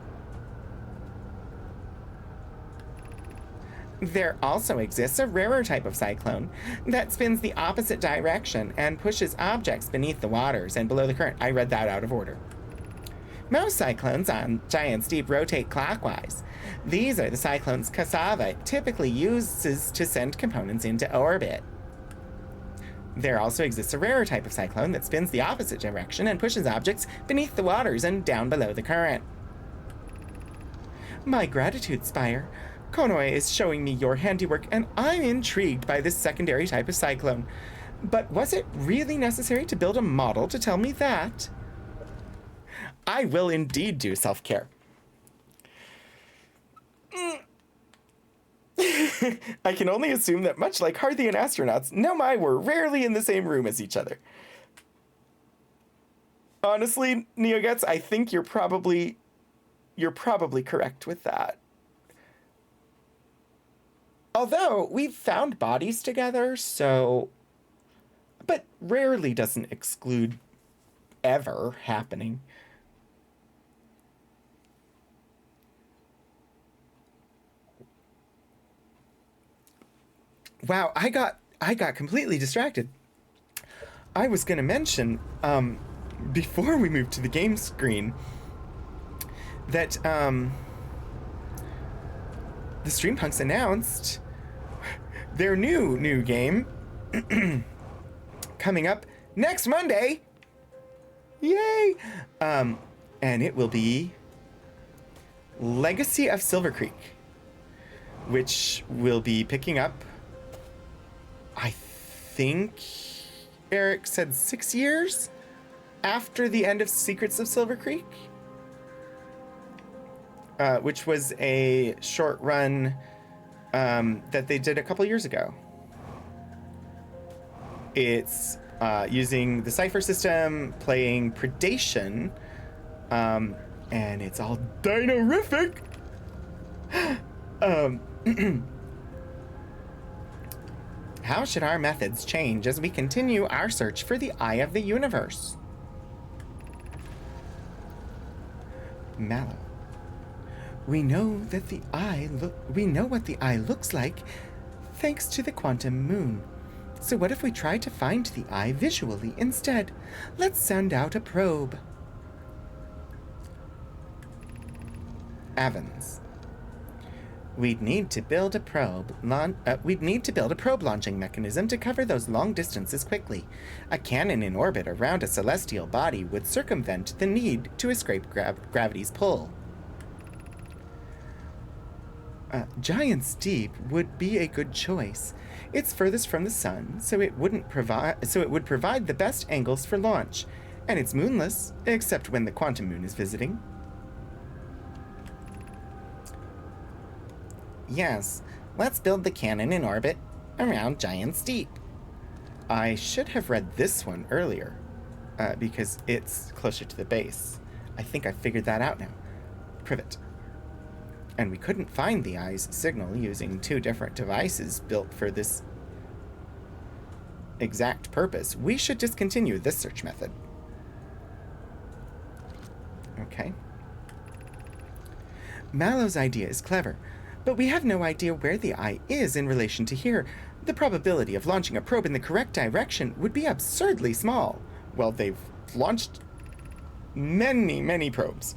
There also exists a rarer type of cyclone that spins the opposite direction and pushes objects beneath the waters and below the current. I read that out of order. Most cyclones on Giant's Deep rotate clockwise. These are the cyclones Kasava typically uses to send components into orbit. There also exists a rarer type of cyclone that spins the opposite direction and pushes objects beneath the waters and down below the current. My gratitude, Spire. Konoi is showing me your handiwork, and I'm intrigued by this secondary type of cyclone. But was it really necessary to build a model to tell me that? I will indeed do self-care. I can only assume that much like Harthian astronauts, Nomai were rarely in the same room as each other. Honestly, NeoGets, I think you're probably correct with that. Although, we've found bodies together, so... But rarely doesn't exclude ever happening. Wow, I got completely distracted. I was going to mention, before we moved to the game screen, that, the Streampunks announced their new game coming up next Monday. Yay! And it will be Legacy of Silver Creek, which will be picking up, I think Eric said 6 years after the end of Secrets of Silver Creek, which was a short run that they did a couple years ago. It's using the Cypher system, playing Predation, and it's all dino-rific. How should our methods change as we continue our search for the eye of the universe? Mallow. We know what the eye looks like thanks to the quantum moon. So what if we try to find the eye visually instead? Let's send out a probe. Evans. We'd need to build a probe launching mechanism to cover those long distances quickly. A cannon in orbit around a celestial body would circumvent the need to escape gravity's pull. Giant's Deep would be a good choice. It's furthest from the sun, so it would provide the best angles for launch, and it's moonless, except when the quantum moon is visiting. Yes, let's build the cannon in orbit around Giant's Deep. I should have read this one earlier, because it's closer to the base. I think I figured that out now. Privet. And we couldn't find the eye's signal using two different devices built for this exact purpose. We should discontinue this search method. Okay. Mallow's idea is clever, but we have no idea where the eye is in relation to here. The probability of launching a probe in the correct direction would be absurdly small. Well, they've launched many, many probes.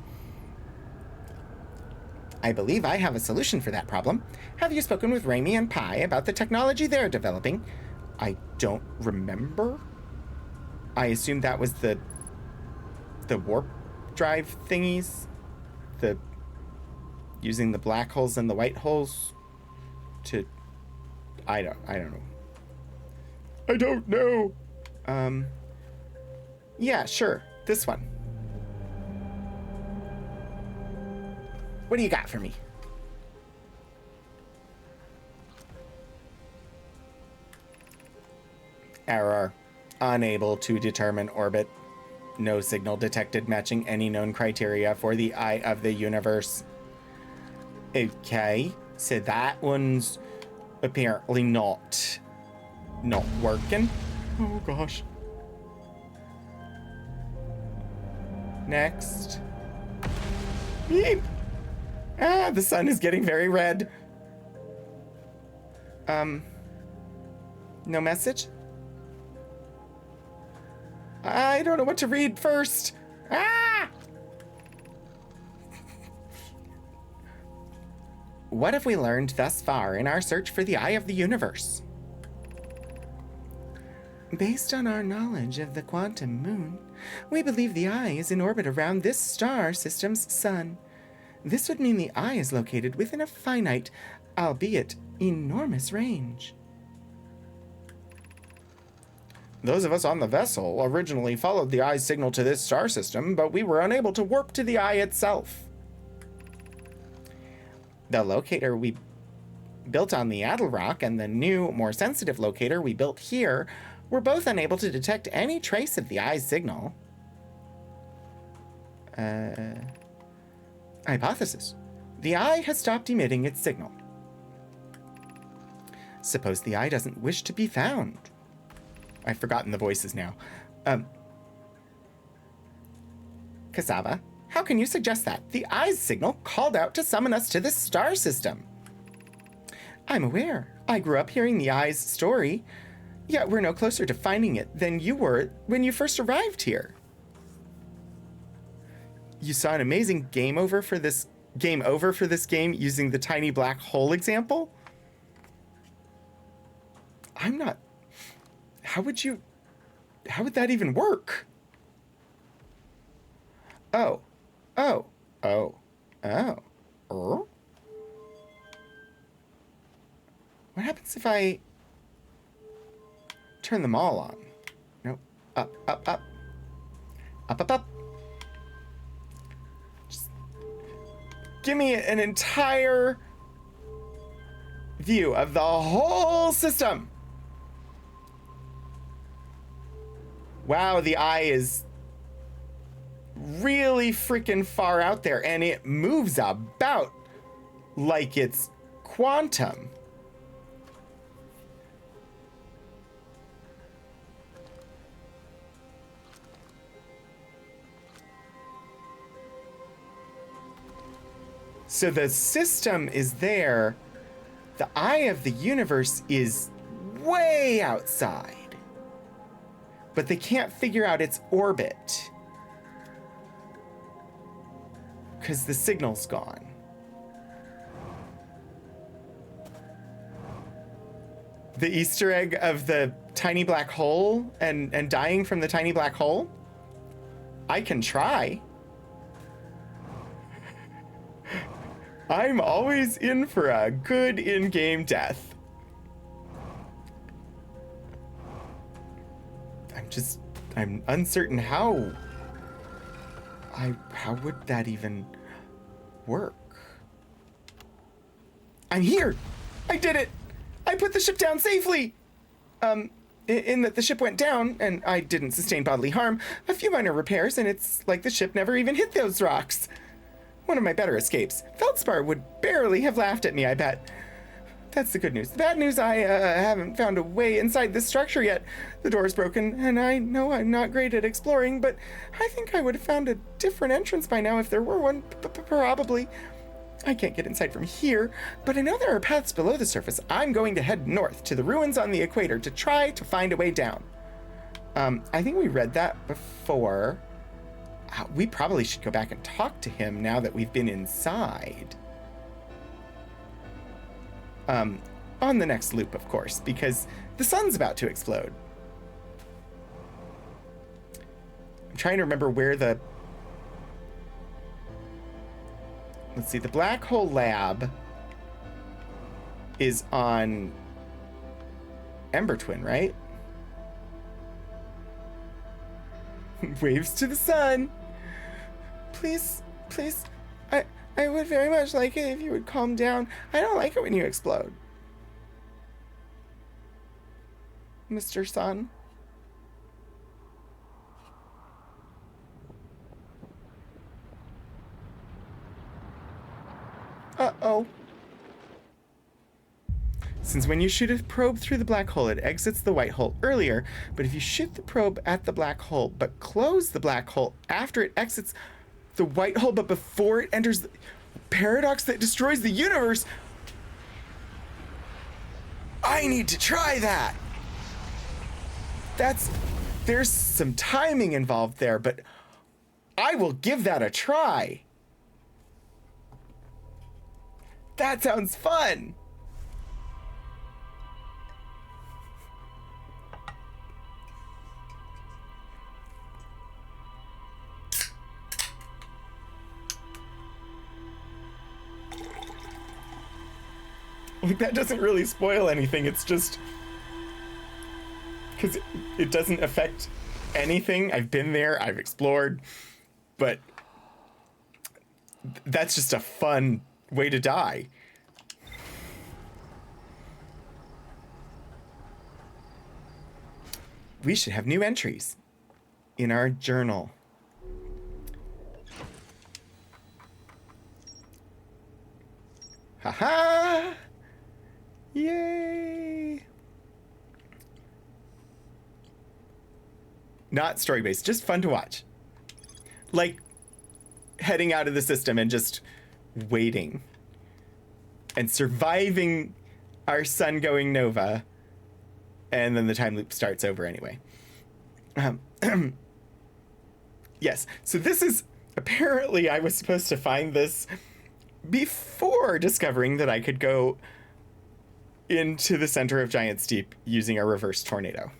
I believe I have a solution for that problem. Have you spoken with Raimi and Pi about the technology they're developing? I don't remember. I assume that was the warp drive thingies? Using the black holes and the white holes to... I don't know. I don't know. Yeah, sure. This one. What do you got for me? Error. Unable to determine orbit. No signal detected matching any known criteria for the eye of the universe. Okay, so that one's apparently not working. Oh gosh. Next. Beep. Ah, the sun is getting very red. No message? I don't know what to read first. Ah! What have we learned thus far in our search for the eye of the universe? Based on our knowledge of the quantum moon, we believe the eye is in orbit around this star system's sun. This would mean the eye is located within a finite, albeit enormous range. Those of us on the vessel originally followed the eye's signal to this star system, but we were unable to warp to the eye itself. The locator we built on the Adelrock and the new, more sensitive locator we built here were both unable to detect any trace of the eye's signal. Hypothesis. The eye has stopped emitting its signal. Suppose the eye doesn't wish to be found. I've forgotten the voices now. Cassava, how can you suggest that? The eye's signal called out to summon us to this star system. I'm aware. I grew up hearing the eye's story, yet we're no closer to finding it than you were when you first arrived here. You saw an amazing game over for this game using the tiny black hole example? I'm not... How would that even work? Oh. What happens if I turn them all on? No. Up. Just give me an entire view of the whole system. Wow, the eye is really freaking far out there, and it moves about like it's quantum. So the system is there. The eye of the universe is way outside. But they can't figure out its orbit. Because the signal's gone. The Easter egg of the tiny black hole and dying from the tiny black hole? I can try. I'm always in for a good in-game death. I'm uncertain how would that even work? I'm here! I did it! I put the ship down safely! In that the ship went down, and I didn't sustain bodily harm, a few minor repairs, and it's like the ship never even hit those rocks. One of my better escapes. Feldspar would barely have laughed at me, I bet. That's the good news. The bad news, I haven't found a way inside this structure yet. The door's broken, and I know I'm not great at exploring, but I think I would have found a different entrance by now if there were one, probably. I can't get inside from here, but I know there are paths below the surface. I'm going to head north to the ruins on the equator to try to find a way down. I think we read that before. We probably should go back and talk to him now that we've been inside. On the next loop, of course, because the sun's about to explode. I'm trying to remember where the... Let's see, the Black Hole Lab is on Ember Twin, right? Waves to the sun. Please, please, I would very much like it if you would calm down. I don't like it when you explode. Mr. Sun. Uh-oh. Since when you shoot a probe through the black hole, it exits the white hole earlier, but if you shoot the probe at the black hole, but close the black hole after it exits the white hole, but before it enters the paradox that destroys the universe, I need to try that. There's some timing involved there, but I will give that a try. That sounds fun. Like, that doesn't really spoil anything. It's just because it doesn't affect anything. I've been there, I've explored, but that's just a fun way to die. We should have new entries in our journal. Haha! Yay! Not story-based, just fun to watch. Like heading out of the system and just waiting and surviving our sun going nova, and then the time loop starts over anyway. Yes, so this is apparently I was supposed to find this before discovering that I could go into the center of Giant's Deep using a reverse tornado.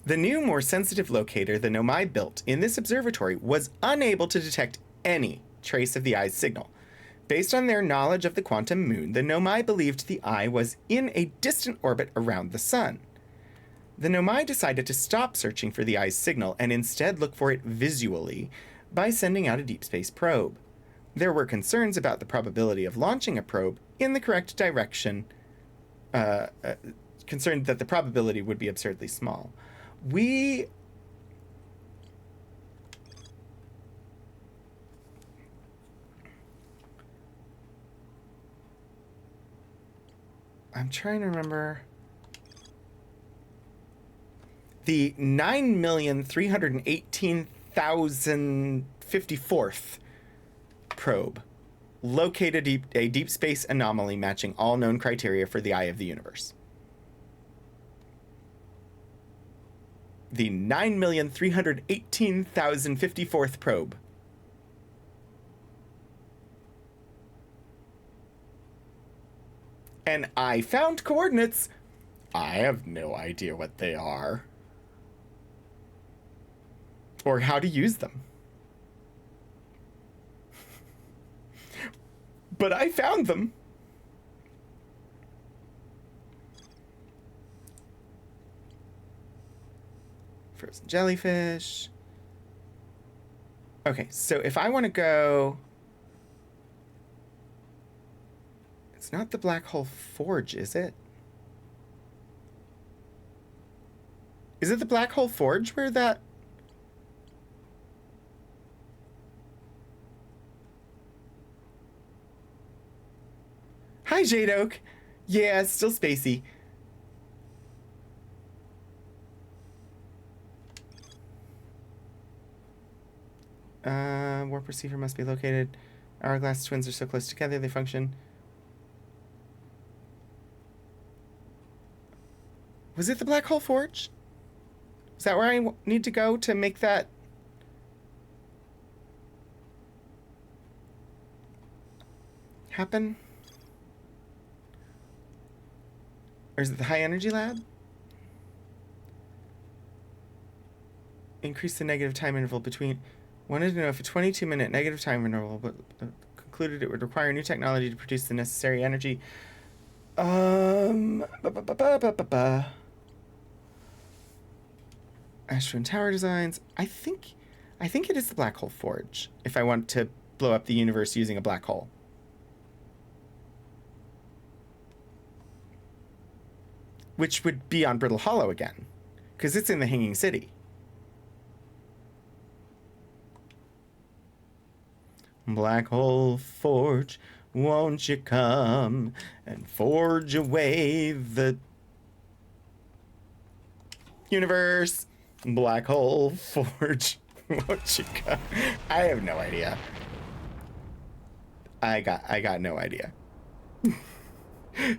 The new, more sensitive locator the Nomai built in this observatory was unable to detect any trace of the eye's signal. Based on their knowledge of the quantum moon, the Nomai believed the eye was in a distant orbit around the sun. The Nomai decided to stop searching for the eye's signal and instead look for it visually by sending out a deep space probe. There were concerns about the probability of launching a probe in the correct direction, concerned that the probability would be absurdly small. I'm trying to remember. The 9,318,054th probe located a deep space anomaly matching all known criteria for the eye of the universe. The 9,318,054th probe. And I found coordinates. I have no idea what they are. Or how to use them. But I found them. Frozen jellyfish. Okay, so if I want to go... It's not the Black Hole Forge, is it? Is it the Black Hole Forge where that... Hi, Jade Oak. Yeah, it's still spacey. Warp receiver must be located. Hourglass twins are so close together, they function. Was it the Black Hole Forge? Is that where I need to go to make that? Happen? Or is it the High Energy Lab? Increase the negative time interval between... Wanted to know if a 22-minute negative time interval, but concluded it would require new technology to produce the necessary energy. Astro and Tower designs. I think it is the Black Hole Forge, if I want to blow up the universe using a black hole. Which would be on Brittle Hollow again, because it's in the Hanging City. Black Hole Forge, won't you come and forge away the universe? Black Hole Forge, won't you come? I have no idea. I got no idea.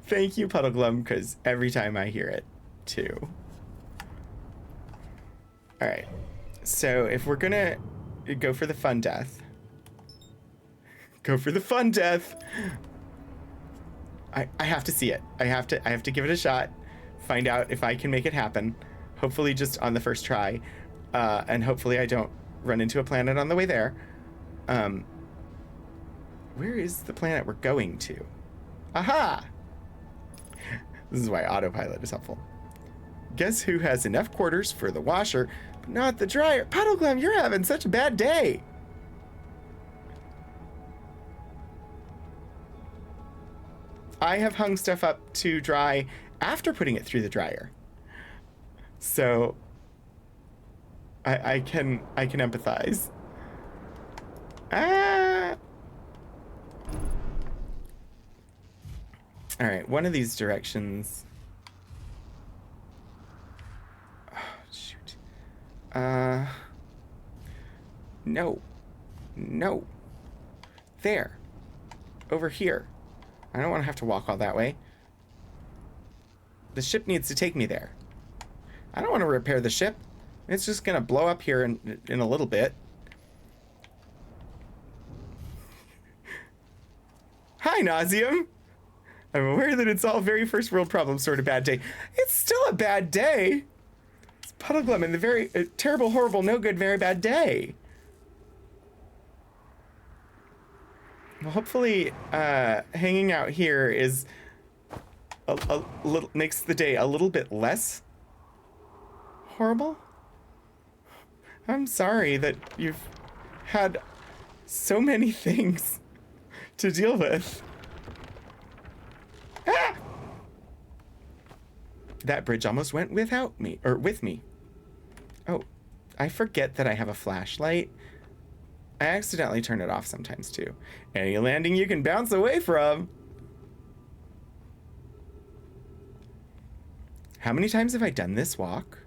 Thank you, Puddleglum, because every time I hear it, too. All right. So if we're gonna go for the fun death, go for the fun death. I have to see it. I have to give it a shot. Find out if I can make it happen. Hopefully just on the first try. And hopefully I don't run into a planet on the way there. Where is the planet we're going to? Aha! This is why autopilot is helpful. Guess who has enough quarters for the washer, but not the dryer? Puddleglum, you're having such a bad day. I have hung stuff up to dry after putting it through the dryer. So I can empathize. Ah! All right, one of these directions. Oh, shoot. No. No. There. Over here. I don't want to have to walk all that way. The ship needs to take me there. I don't want to repair the ship. It's just going to blow up here in a little bit. Hi, Nauseum. I'm aware that it's all very first world problem sort of bad day. It's still a bad day. It's Puddleglum in the very terrible, horrible, no good, very bad day. Well, hopefully hanging out here is a little, makes the day a little bit less horrible. I'm sorry that you've had so many things to deal with. Ah! That bridge almost went without me, or with me. Oh, I forget that I have a flashlight. I accidentally turn it off sometimes too. Any landing you can bounce away from. How many times have I done this walk?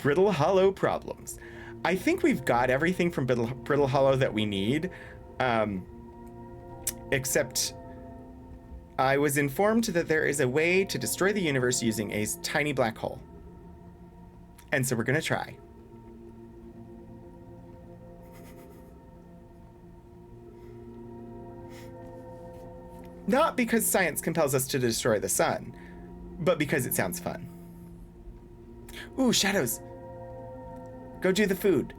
Brittle Hollow problems. I think we've got everything from Brittle Hollow that we need, except I was informed that there is a way to destroy the universe using a tiny black hole. And so we're gonna try. Not because science compels us to destroy the sun, but because it sounds fun. Ooh, shadows. Go do the food.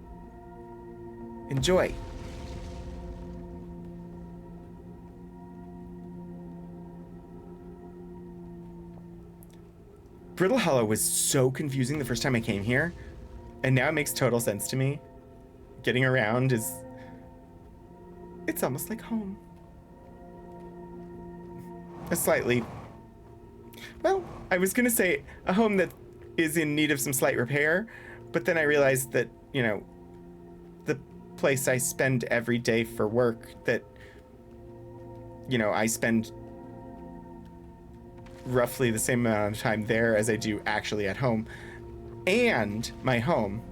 Enjoy. Brittle Hollow was so confusing the first time I came here, and now it makes total sense to me. Getting around it's almost like home. Well, I was gonna say a home that is in need of some slight repair, but then I realized that, the place I spend every day for work, that, I spend roughly the same amount of time there as I do actually at home, and my home,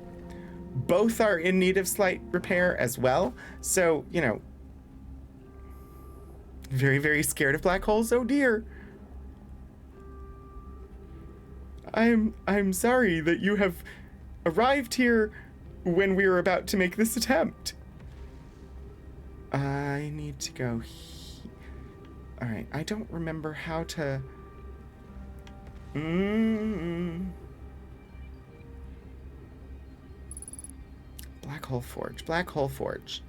both are in need of slight repair as well. So, very, very scared of black holes. Oh dear. I'm sorry that you have arrived here when we were about to make this attempt. I need to go all right, I don't remember how to... Black Hole Forge. Black Hole Forge.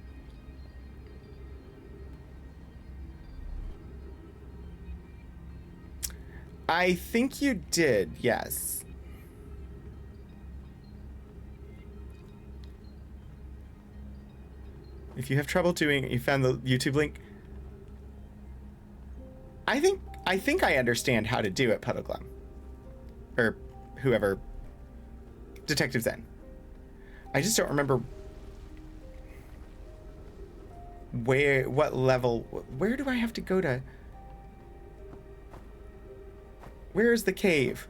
I think you did, yes. If you have trouble doing it, you found the YouTube link. I think I understand how to do it, Puddleglum. Or whoever. Detective Zen. I just don't remember what level, where do I have to go to? Where's the cave?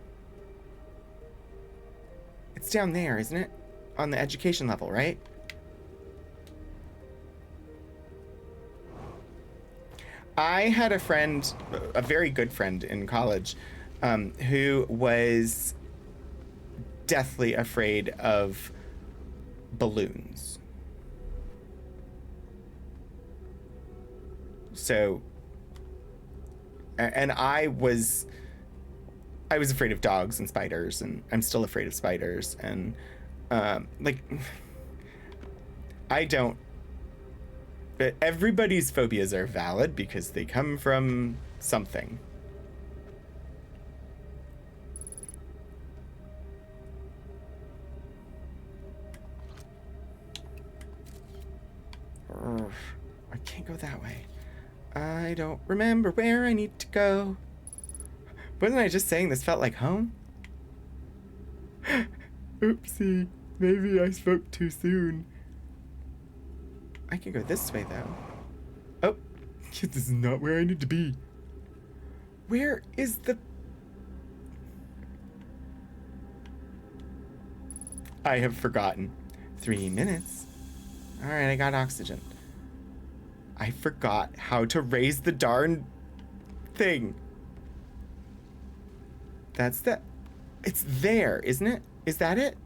It's down there, isn't it? On the education level, right? I had a friend, a very good friend in college, who was deathly afraid of balloons. So, and I was afraid of dogs and spiders, and I'm still afraid of spiders, and I don't. But everybody's phobias are valid because they come from something. I can't go that way. I don't remember where I need to go. Wasn't I just saying this felt like home? Oopsie. Maybe I spoke too soon. I can go this way, though. Oh, this is not where I need to be. Where is the... I have forgotten. 3 minutes. All right, I got oxygen. I forgot how to raise the darn thing. That's the... It's there, isn't it? Is that it?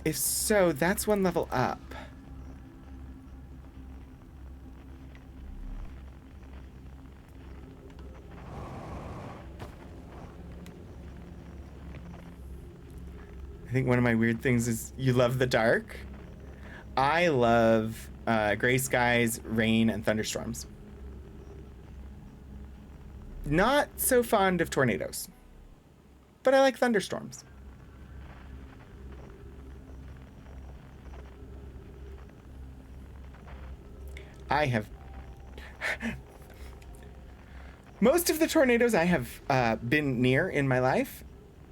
If so, that's one level up. I think one of my weird things is you love the dark. I love gray skies, rain, and thunderstorms. Not so fond of tornadoes, but I like thunderstorms. I have... Most of the tornadoes I have been near in my life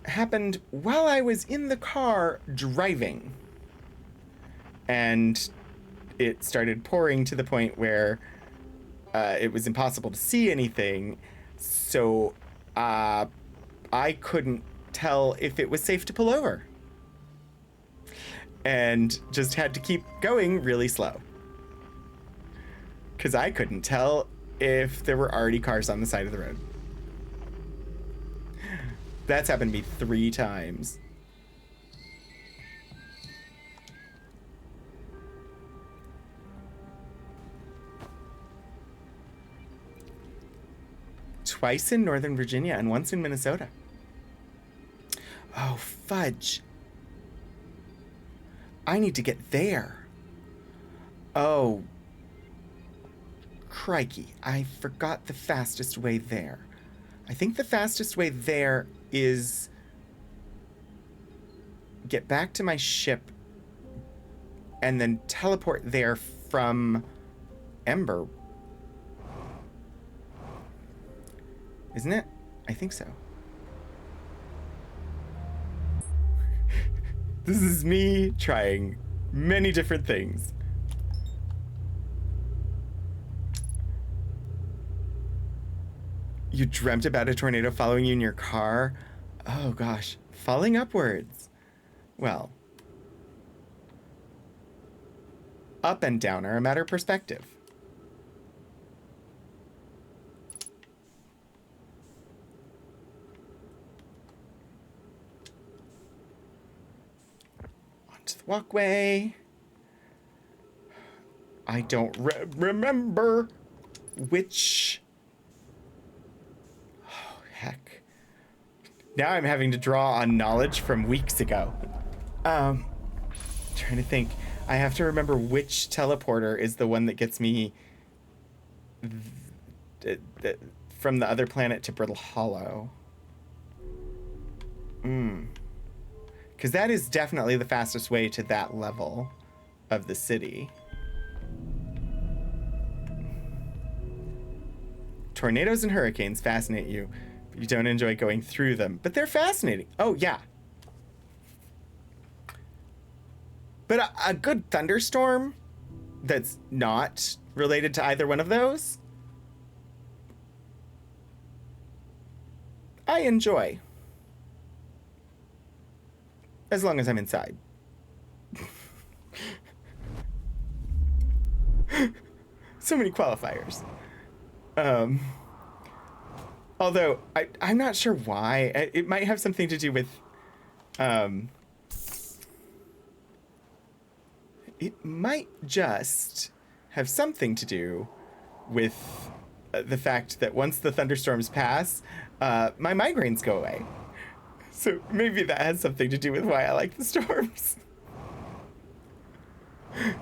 happened while I was in the car driving. And it started pouring to the point where it was impossible to see anything. So, I couldn't tell if it was safe to pull over. And just had to keep going really slow. Because I couldn't tell if there were already cars on the side of the road. That's happened to me 3 times. Twice in Northern Virginia and once in Minnesota. Oh, fudge. I need to get there. Oh, crikey. I forgot the fastest way there. I think the fastest way there is get back to my ship and then teleport there from Ember. Isn't it? I think so. This is me trying many different things. You dreamt about a tornado following you in your car? Oh gosh, falling upwards. Well, up and down are a matter of perspective. Onto the walkway. I don't remember which... Oh, heck. Now I'm having to draw on knowledge from weeks ago. Trying to think. I have to remember which teleporter is the one that gets me from the other planet to Brittle Hollow. Because that is definitely the fastest way to that level of the city. Tornadoes and hurricanes fascinate you, but you don't enjoy going through them. But they're fascinating. Oh, yeah. But a good thunderstorm that's not related to either one of those, I enjoy. As long as I'm inside. So many qualifiers. Although, I'm not sure why. It might have something to do with... it might just have something to do with the fact that once the thunderstorms pass, my migraines go away. So maybe that has something to do with why I like the storms.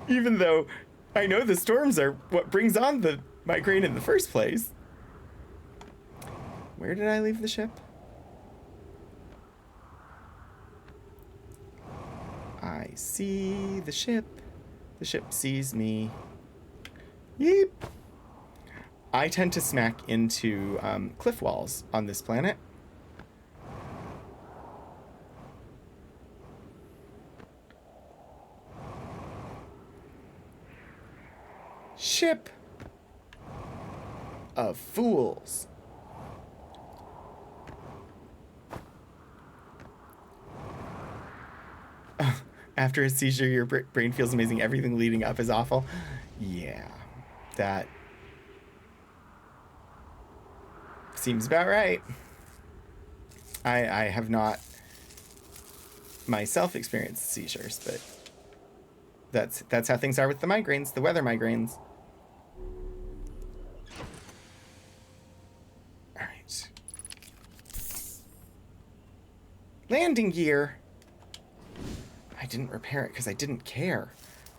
Even though I know the storms are what brings on the migraine in the first place. Where did I leave the ship? I see the ship. The ship sees me. Yeep. I tend to smack into cliff walls on this planet. Ship of fools. After a seizure, your brain feels amazing. Everything leading up is awful. Yeah, that seems about right. I have not myself experienced seizures, but that's how things are with the migraines, the weather migraines. All right. Landing gear. I didn't repair it because I didn't care.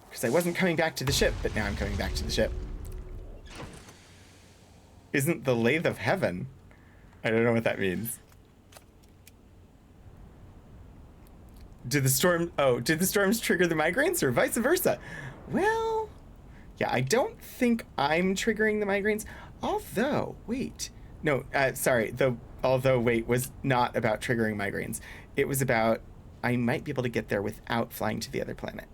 Because I wasn't coming back to the ship, but now I'm coming back to the ship. Isn't the lathe of heaven? I don't know what that means. Did the storms trigger the migraines or vice versa? Well, yeah, I don't think I'm triggering the migraines. Although, wait. No, sorry. Although wait was not about triggering migraines. It was about I might be able to get there without flying to the other planet.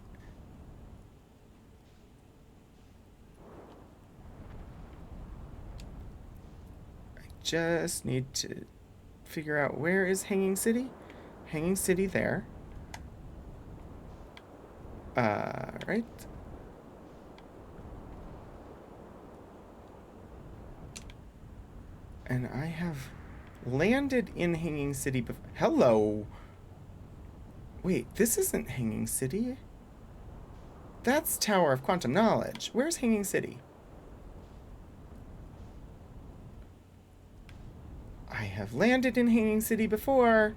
I just need to figure out where is Hanging City. Hanging City there. Right. And I have landed in Hanging City before. Hello. Wait, this isn't Hanging City. That's Tower of Quantum Knowledge. Where's Hanging City? I have landed in Hanging City before.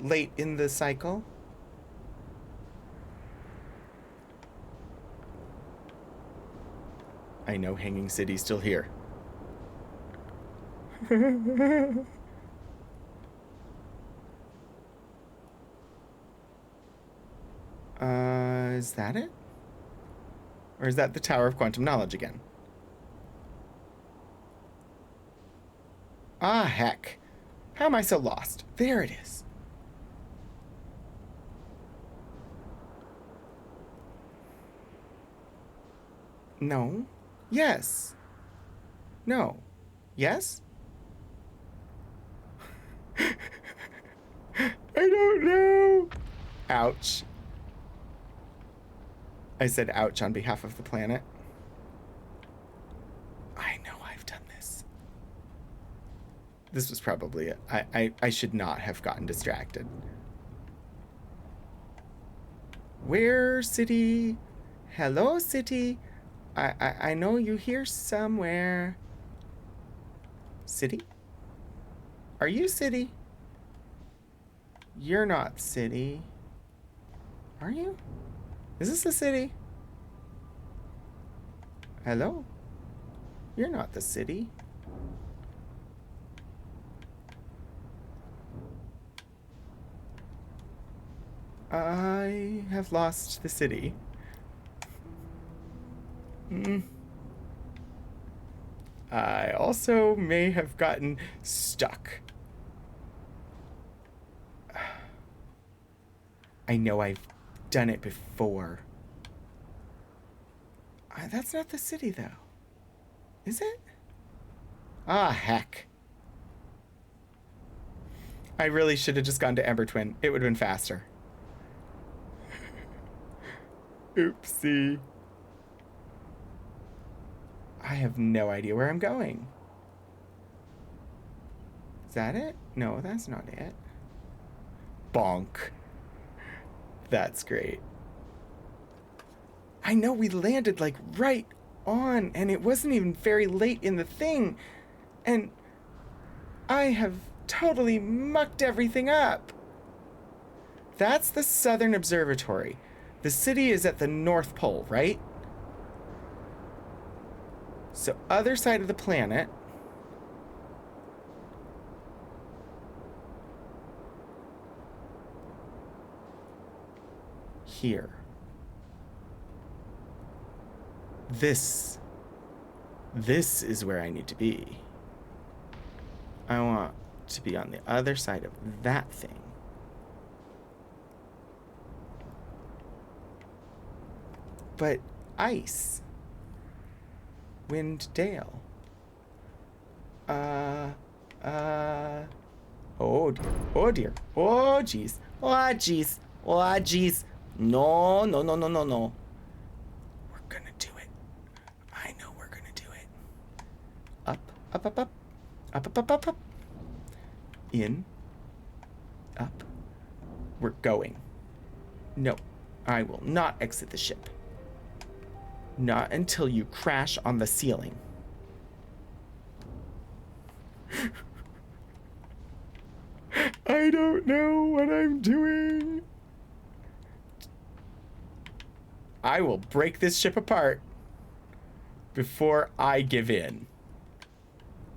Late in the cycle. I know Hanging City's still here. Is that it? Or is that the Tower of Quantum Knowledge again? Ah, heck. How am I so lost? There it is. No. Yes. No. Yes? I don't know. Ouch. I said ouch on behalf of the planet. I know I've done this. This was probably it. I should not have gotten distracted. Where, city? Hello, city. I know you here somewhere. City? Are you city? You're not city. Are you? Is this the city? Hello? You're not the city. I have lost the city. I also may have gotten stuck. I know I've done it before. That's not the city, though. Is it? Ah, heck. I really should have just gone to Ember Twin. It would have been faster. Oopsie. I have no idea where I'm going. Is that it? No, that's not it. Bonk. That's great. I know we landed like right on, and it wasn't even very late in the thing. And I have totally mucked everything up. That's the Southern Observatory. The city is at the North Pole, right? So other side of the planet. Here. This is where I need to be. I want to be on the other side of that thing. But ice. Wind Dale. Oh dear. Oh dear. Oh jeez. Oh jeez. Oh jeez. No. We're gonna do it. I know we're gonna do it. Up. Up. In. Up. We're going. No. I will not exit the ship. Not until you crash on the ceiling. I don't know what I'm doing. I will break this ship apart before I give in.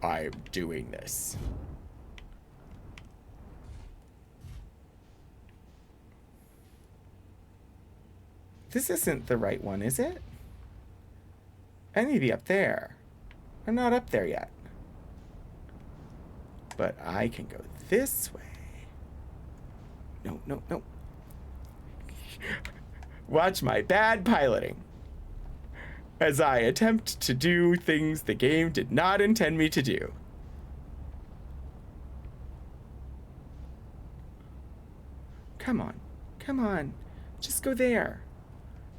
I'm doing this. This isn't the right one, is it? I need to be up there. I'm not up there yet. But I can go this way. No. Watch my bad piloting. as I attempt to do things the game did not intend me to do. Come on. Come on. Just go there.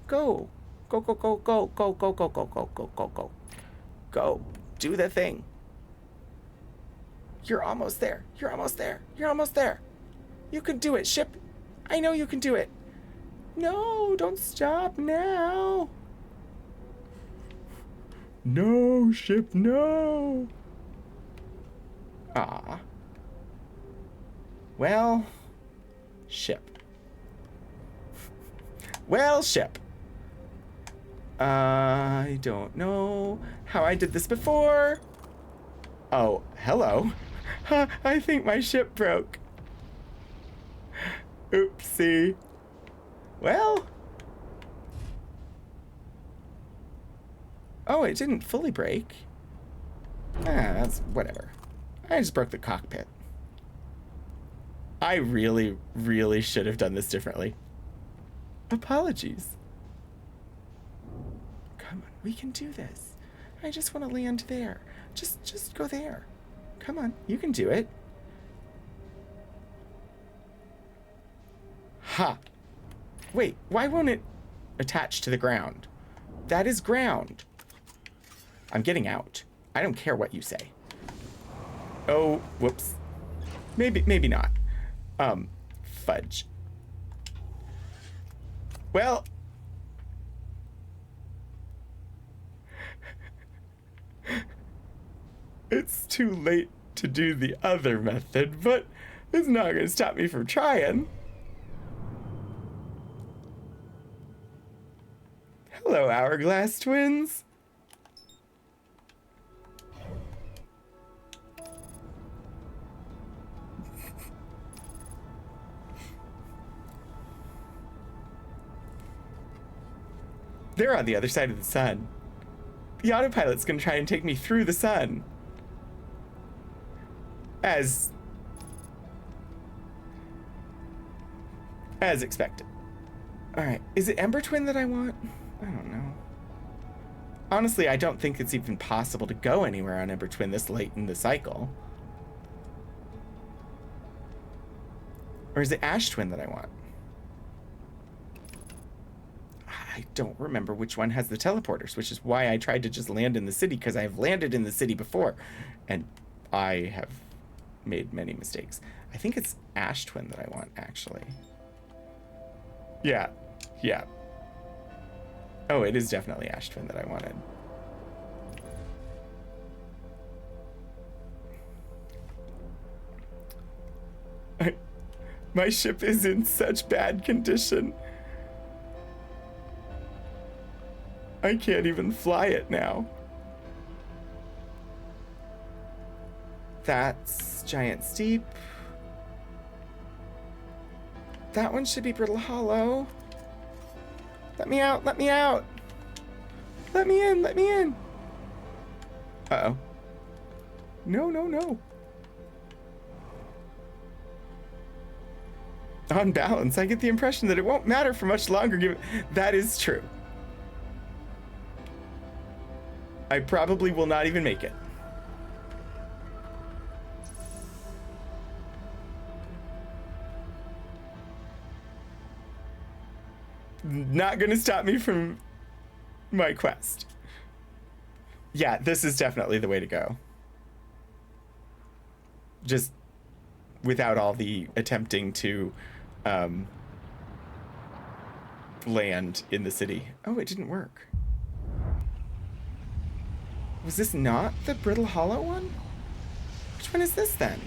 Go. Go, go, go, go, go, go, go, go, go, go, go, go. Go. Do the thing. You're almost there. You're almost there. You're almost there. You can do it, ship. I know you can do it. No, don't stop now. No, ship, no. Ah. Well, ship. Well, ship. I don't know how I did this before. Oh, hello. I think my ship broke. Oopsie. Well. Oh, it didn't fully break. That's whatever. I just broke the cockpit. I really, really should have done this differently. Apologies. Come on, we can do this. I just want to land there. Just go there. Come on, you can do it. Ha! Wait, why won't it attach to the ground? That is ground. I'm getting out. I don't care what you say. Oh, whoops. Maybe not. Fudge. Well. It's too late to do the other method, but it's not going to stop me from trying. Hello, Hourglass Twins. They're on the other side of the sun. The autopilot's gonna try and take me through the sun. As expected. Alright, is it Ember Twin that I want? I don't know. Honestly, I don't think it's even possible to go anywhere on Ember Twin this late in the cycle. Or is it Ash Twin that I want? I don't remember which one has the teleporters, which is why I tried to just land in the city, because I've landed in the city before, and I have made many mistakes. I think it's Ash Twin that I want, actually. Yeah. Oh, it is definitely Ash Twin that I wanted. My ship is in such bad condition. I can't even fly it now. That's Giant Steep. That one should be Brittle Hollow. Let me out, let me out. Let me in, let me in. Uh-oh. No. On balance, I get the impression that it won't matter for much longer. That is true. I probably will not even make it. Not gonna stop me from my quest. Yeah, this is definitely the way to go. Just without all the attempting to land in the city. Oh, it didn't work. Was this not the Brittle Hollow one? Which one is this then?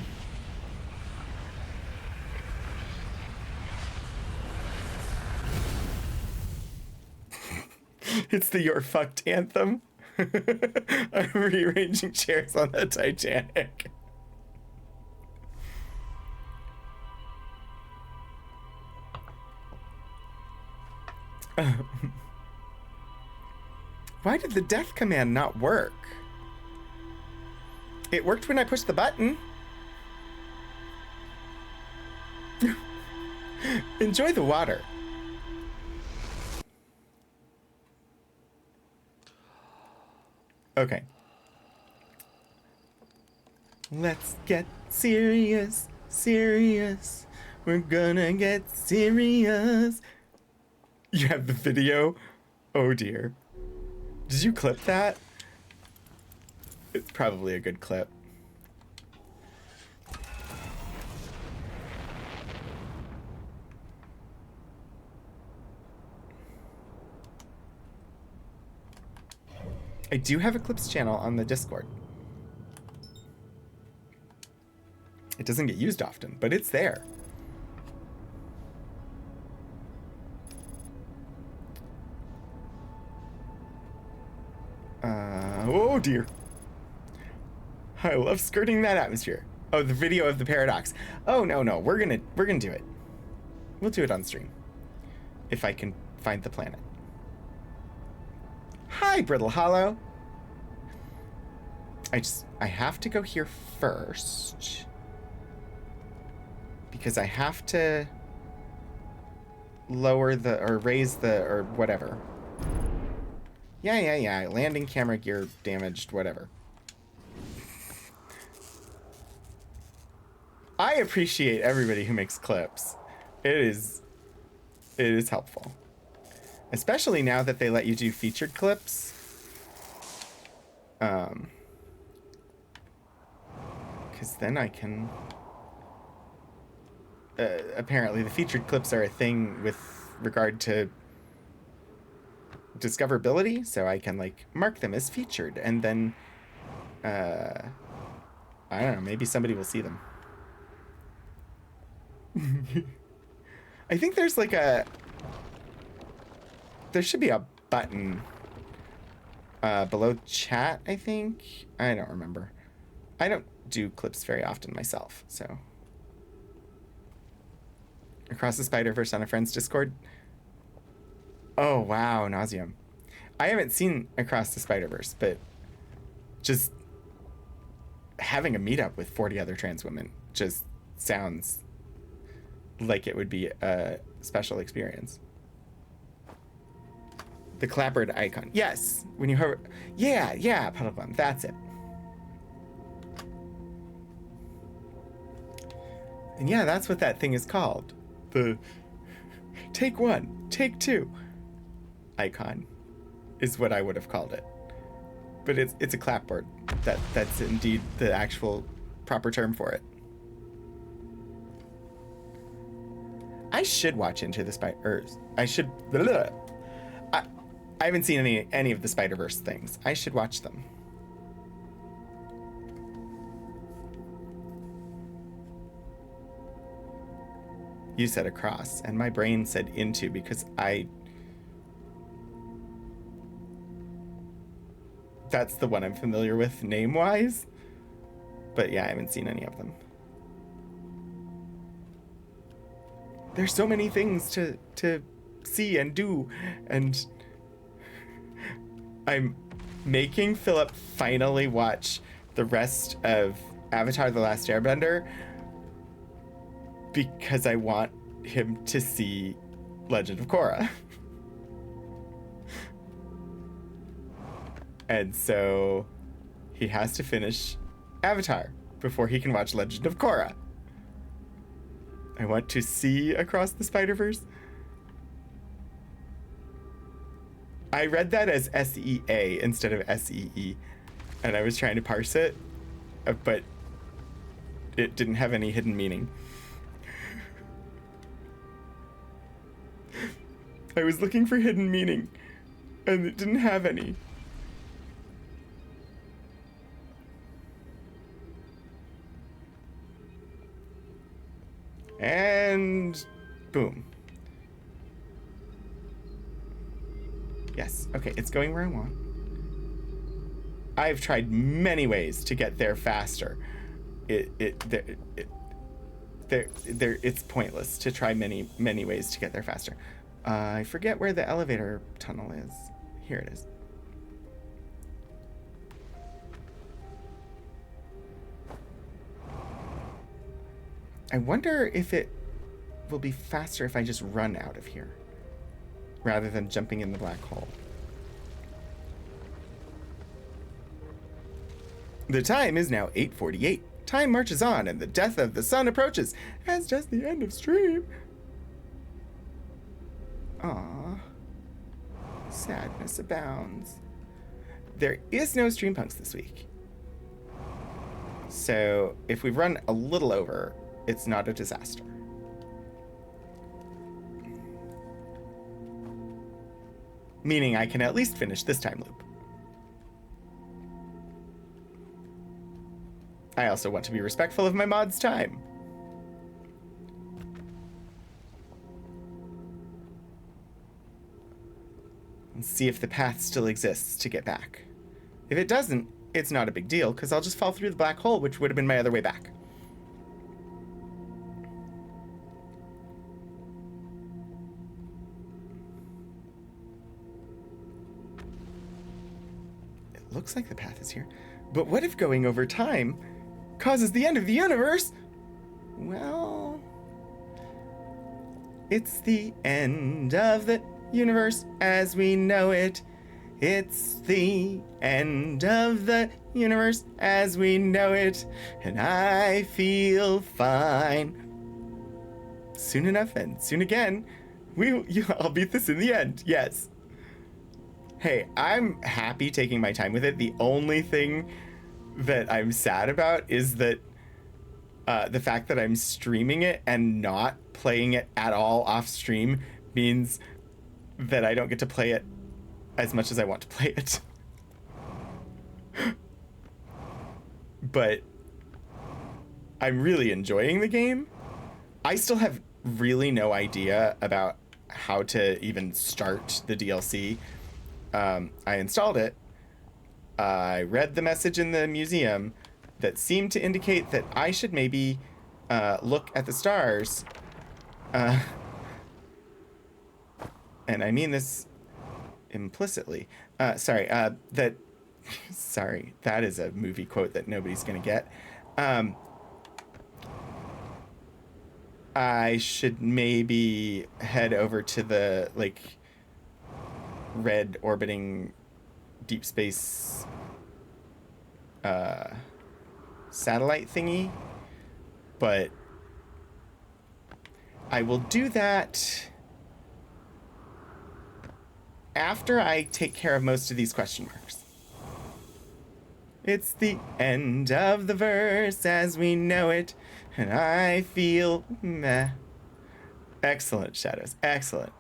It's the You're Fucked anthem. I'm rearranging chairs on the Titanic. Why did the death command not work? It worked when I pushed the button. Enjoy the water. Okay. Let's get serious, serious. We're gonna get serious. You have the video? Oh dear. Did you clip that? It's probably a good clip. I do have a clips channel on the Discord. It doesn't get used often, but it's there. Oh dear. I love skirting that atmosphere. Oh, the video of the paradox. Oh no, we're gonna do it. We'll do it on stream. If I can find the planet. Hi, Brittle Hollow. I have to go here first. Because I have to lower the, or raise the, or whatever. Yeah. Landing camera gear damaged, whatever. I appreciate everybody who makes clips. It is helpful. Especially now that they let you do featured clips. Because then I can... apparently the featured clips are a thing with regard to discoverability, so I can like mark them as featured, and then I don't know, maybe somebody will see them. I think there's like there should be a button below chat, I think. I don't remember. I don't do clips very often myself, so. Across the Spider-Verse on a friend's Discord. Oh, wow, Nauseum. I haven't seen Across the Spider-Verse, but just having a meetup with 40 other trans women just sounds like it would be a special experience. The clapboard icon. Yes, when you hover. Yeah, Puddleglum, that's it. And yeah, that's what that thing is called. The take one, take two icon is what I would have called it. But it's a clapboard. That's indeed the actual proper term for it. I should watch Into the Spider-Verse. I haven't seen any of the Spider-Verse things. I should watch them. You said across, and my brain said into because that's the one I'm familiar with name-wise. But yeah, I haven't seen any of them. There's so many things to see and do, and I'm making Philip finally watch the rest of Avatar: The Last Airbender because I want him to see Legend of Korra. And so he has to finish Avatar before he can watch Legend of Korra. I want to see Across the Spider-Verse. I read that as S-E-A instead of S-E-E, and I was trying to parse it, but it didn't have any hidden meaning. I was looking for hidden meaning, and it didn't have any. And boom. Yes, okay, it's going where I want. I've tried many ways to get there faster. It's pointless to try many ways to get there faster. I forget where the elevator tunnel is. Here it is. I wonder if it will be faster if I just run out of here rather than jumping in the black hole. The time is now 8:48. Time marches on, and the death of the sun approaches, as does the end of stream. Aww. Sadness abounds. There is no Stream Punks this week. So, if we run a little over, it's not a disaster. Meaning I can at least finish this time loop. I also want to be respectful of my mod's time. And see if the path still exists to get back. If it doesn't, it's not a big deal, because I'll just fall through the black hole, which would have been my other way back. It looks like the path is here. But what if going over time causes the end of the universe? Well, it's the end of the universe as we know it. It's the end of the universe as we know it, and I feel fine. Soon enough and soon again, I'll beat this in the end, yes. Hey, I'm happy taking my time with it. The only thing that I'm sad about is that the fact that I'm streaming it and not playing it at all off stream means that I don't get to play it as much as I want to play it. But I'm really enjoying the game. I still have really no idea about how to even start the DLC. I installed it. I read the message in the museum that seemed to indicate that I should maybe look at the stars. And I mean this implicitly. Sorry, that is a movie quote that nobody's gonna get. I should maybe head over to the, like, red orbiting deep space satellite thingy, but I will do that after I take care of most of these question marks. It's the end of the verse as we know it, and I feel meh. Excellent, Shadows. Excellent.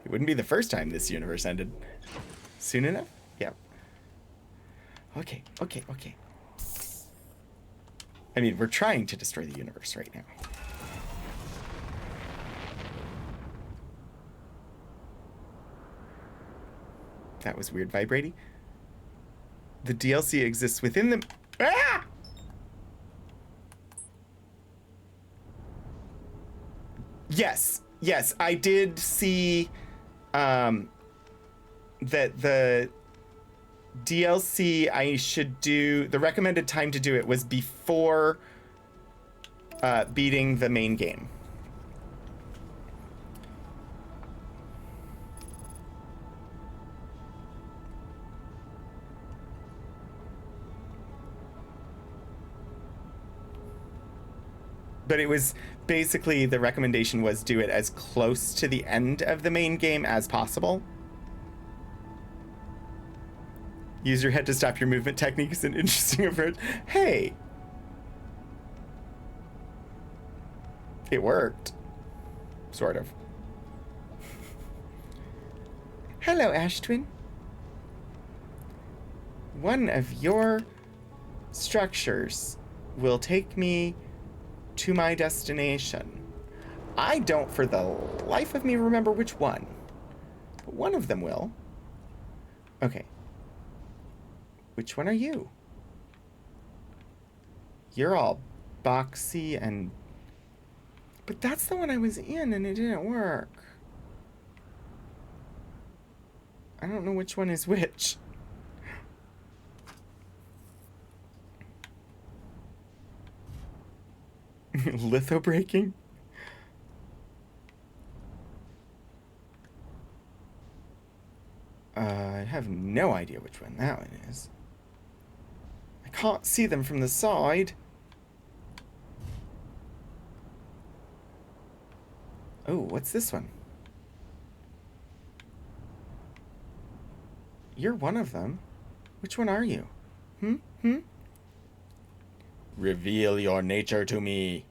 It wouldn't be the first time this universe ended. Soon enough? Yep. Okay. I mean, we're trying to destroy the universe right now. That was weird vibrating. The DLC exists within the... Ah! Yes, I did see that the DLC I should do, the recommended time to do it was before beating the main game. But it was basically, the recommendation was do it as close to the end of the main game as possible. Use your head to stop your movement technique is an interesting approach. Hey! It worked. Sort of. Hello, Ashtwin. One of your structures will take me to my destination. I don't for the life of me remember which one, but one of them will. Okay. Which one are you? You're all boxy and... But that's the one I was in and it didn't work. I don't know which one is which. Litho breaking? I have no idea which one that one is. I can't see them from the side. Oh, what's this one? You're one of them. Which one are you? Reveal your nature to me.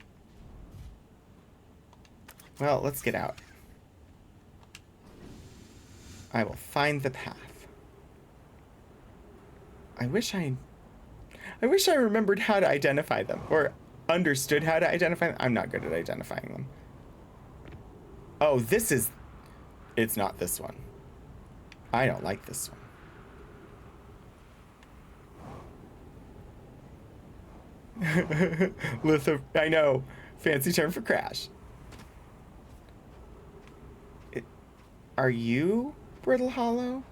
Well, let's get out. I will find the path. I wish I remembered how to identify them, or understood how to identify them. I'm not good at identifying them. Oh, it's not this one. I don't like this one. I know, fancy term for crash. Are you Brittle Hollow?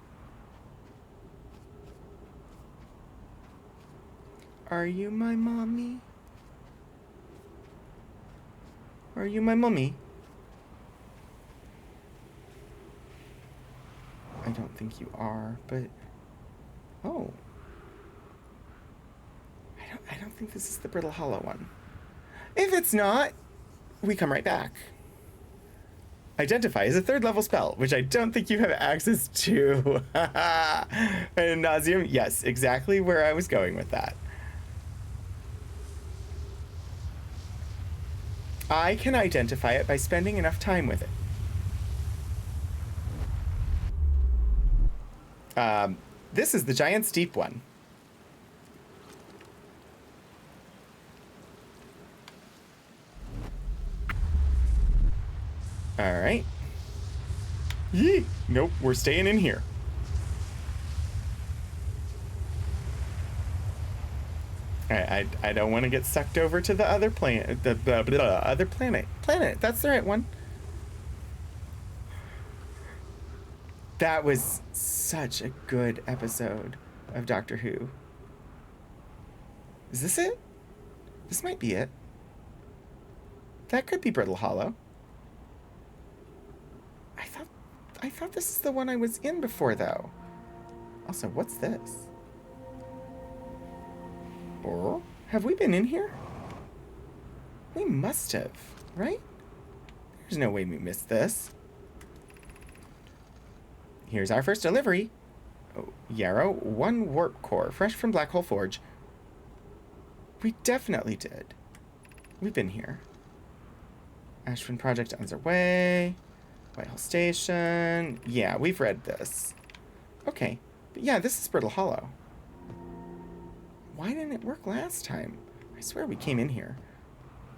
Are you my mommy? Are you my mummy? I don't think you are, but... Oh. I don't think this is the Brittle Hollow one. If it's not, we come right back. Identify is a 3rd level spell, which I don't think you have access to. And nauseum, yes, exactly where I was going with that. I can identify it by spending enough time with it. This is the giant steep one. All right. Yee! Nope, we're staying in here. I don't want to get sucked over to the other planet. Other planet. Planet, that's the right one. That was such a good episode of Doctor Who. Is this it? This might be it. That could be Brittle Hollow. I thought this is the one I was in before, though. Also, what's this? Or have we been in here? We must have, right? There's no way we missed this. Here's our first delivery. Oh, Yarrow, 1 warp core, fresh from Black Hole Forge. We definitely did. We've been here. Ashwin Project on our way. Whitehall Station. Yeah, we've read this. Okay. But yeah, this is Brittle Hollow. Why didn't it work last time? I swear we came in here.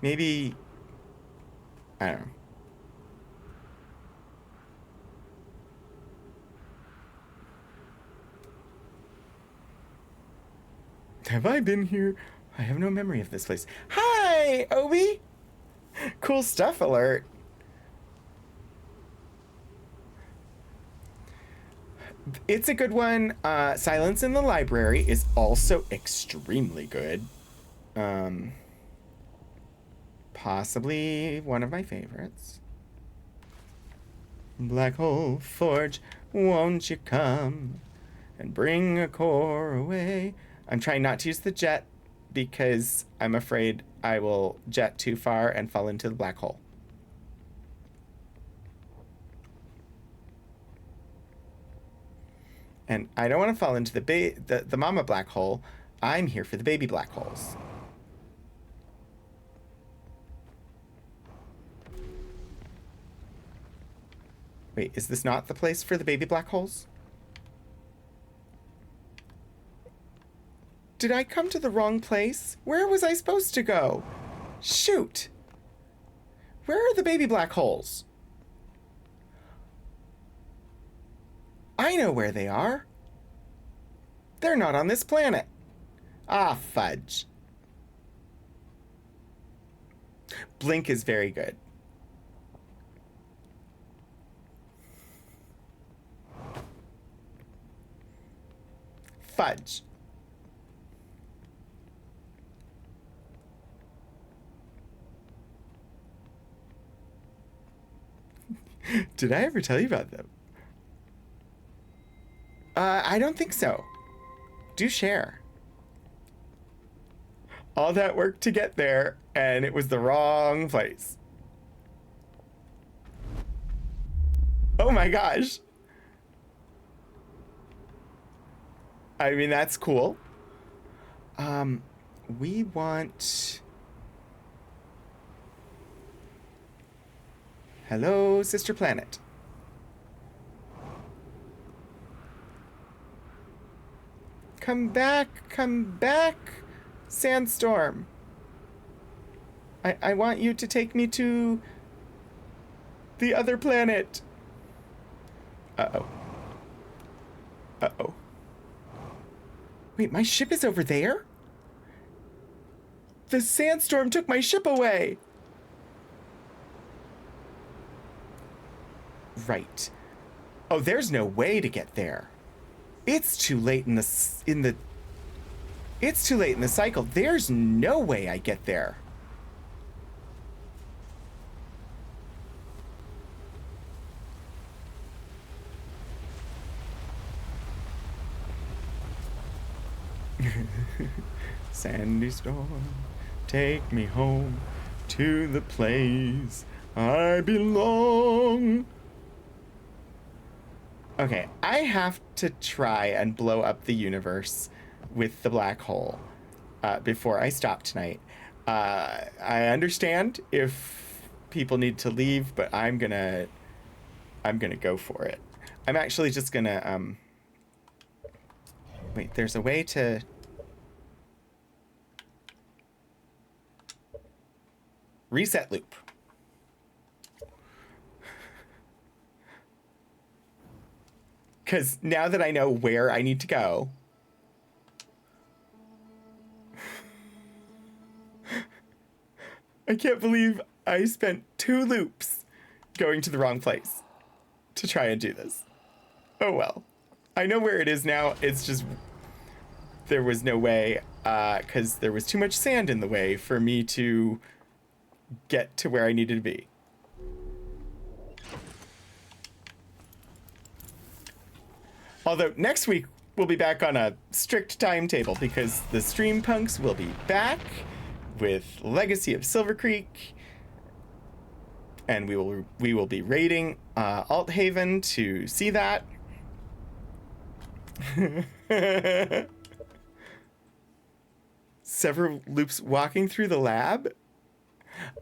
Maybe... I don't know. Have I been here? I have no memory of this place. Hi, Obi! Cool stuff alert. It's a good one. Silence in the Library is also extremely good. Possibly one of my favorites. Black Hole Forge, won't you come and bring a core away? I'm trying not to use the jet because I'm afraid I will jet too far and fall into the black hole. And I don't want to fall into the mama black hole. I'm here for the baby black holes. Wait, is this not the place for the baby black holes? Did I come to the wrong place? Where was I supposed to go? Shoot! Where are the baby black holes? I know where they are. They're not on this planet. Ah, fudge. Blink is very good. Fudge. Did I ever tell you about them? I don't think so. Do share. all that work to get there, and it was the wrong place. Oh my gosh. I mean, that's cool. We want... Hello, Sister Planet. Come back, Sandstorm. I want you to take me to the other planet. Uh-oh. Uh-oh. Wait, my ship is over there? The sandstorm took my ship away. Right. Oh, there's no way to get there. It's too late in the It's too late in the cycle. There's no way I get there. Sandy storm, take me home to the place I belong. Okay, I have to try and blow up the universe with the black hole before I stop tonight. I understand if people need to leave, but I'm gonna go for it. I'm actually just gonna wait, there's a way to reset loop. Because now that I know where I need to go, I can't believe I spent 2 loops going to the wrong place to try and do this. Oh well. I know where it is now. It's just there was no way, because there was too much sand in the way for me to get to where I needed to be. Although next week we'll be back on a strict timetable because the Stream Punks will be back with Legacy of Silver Creek, and we will be raiding Althaven to see that. Several loops walking through the lab.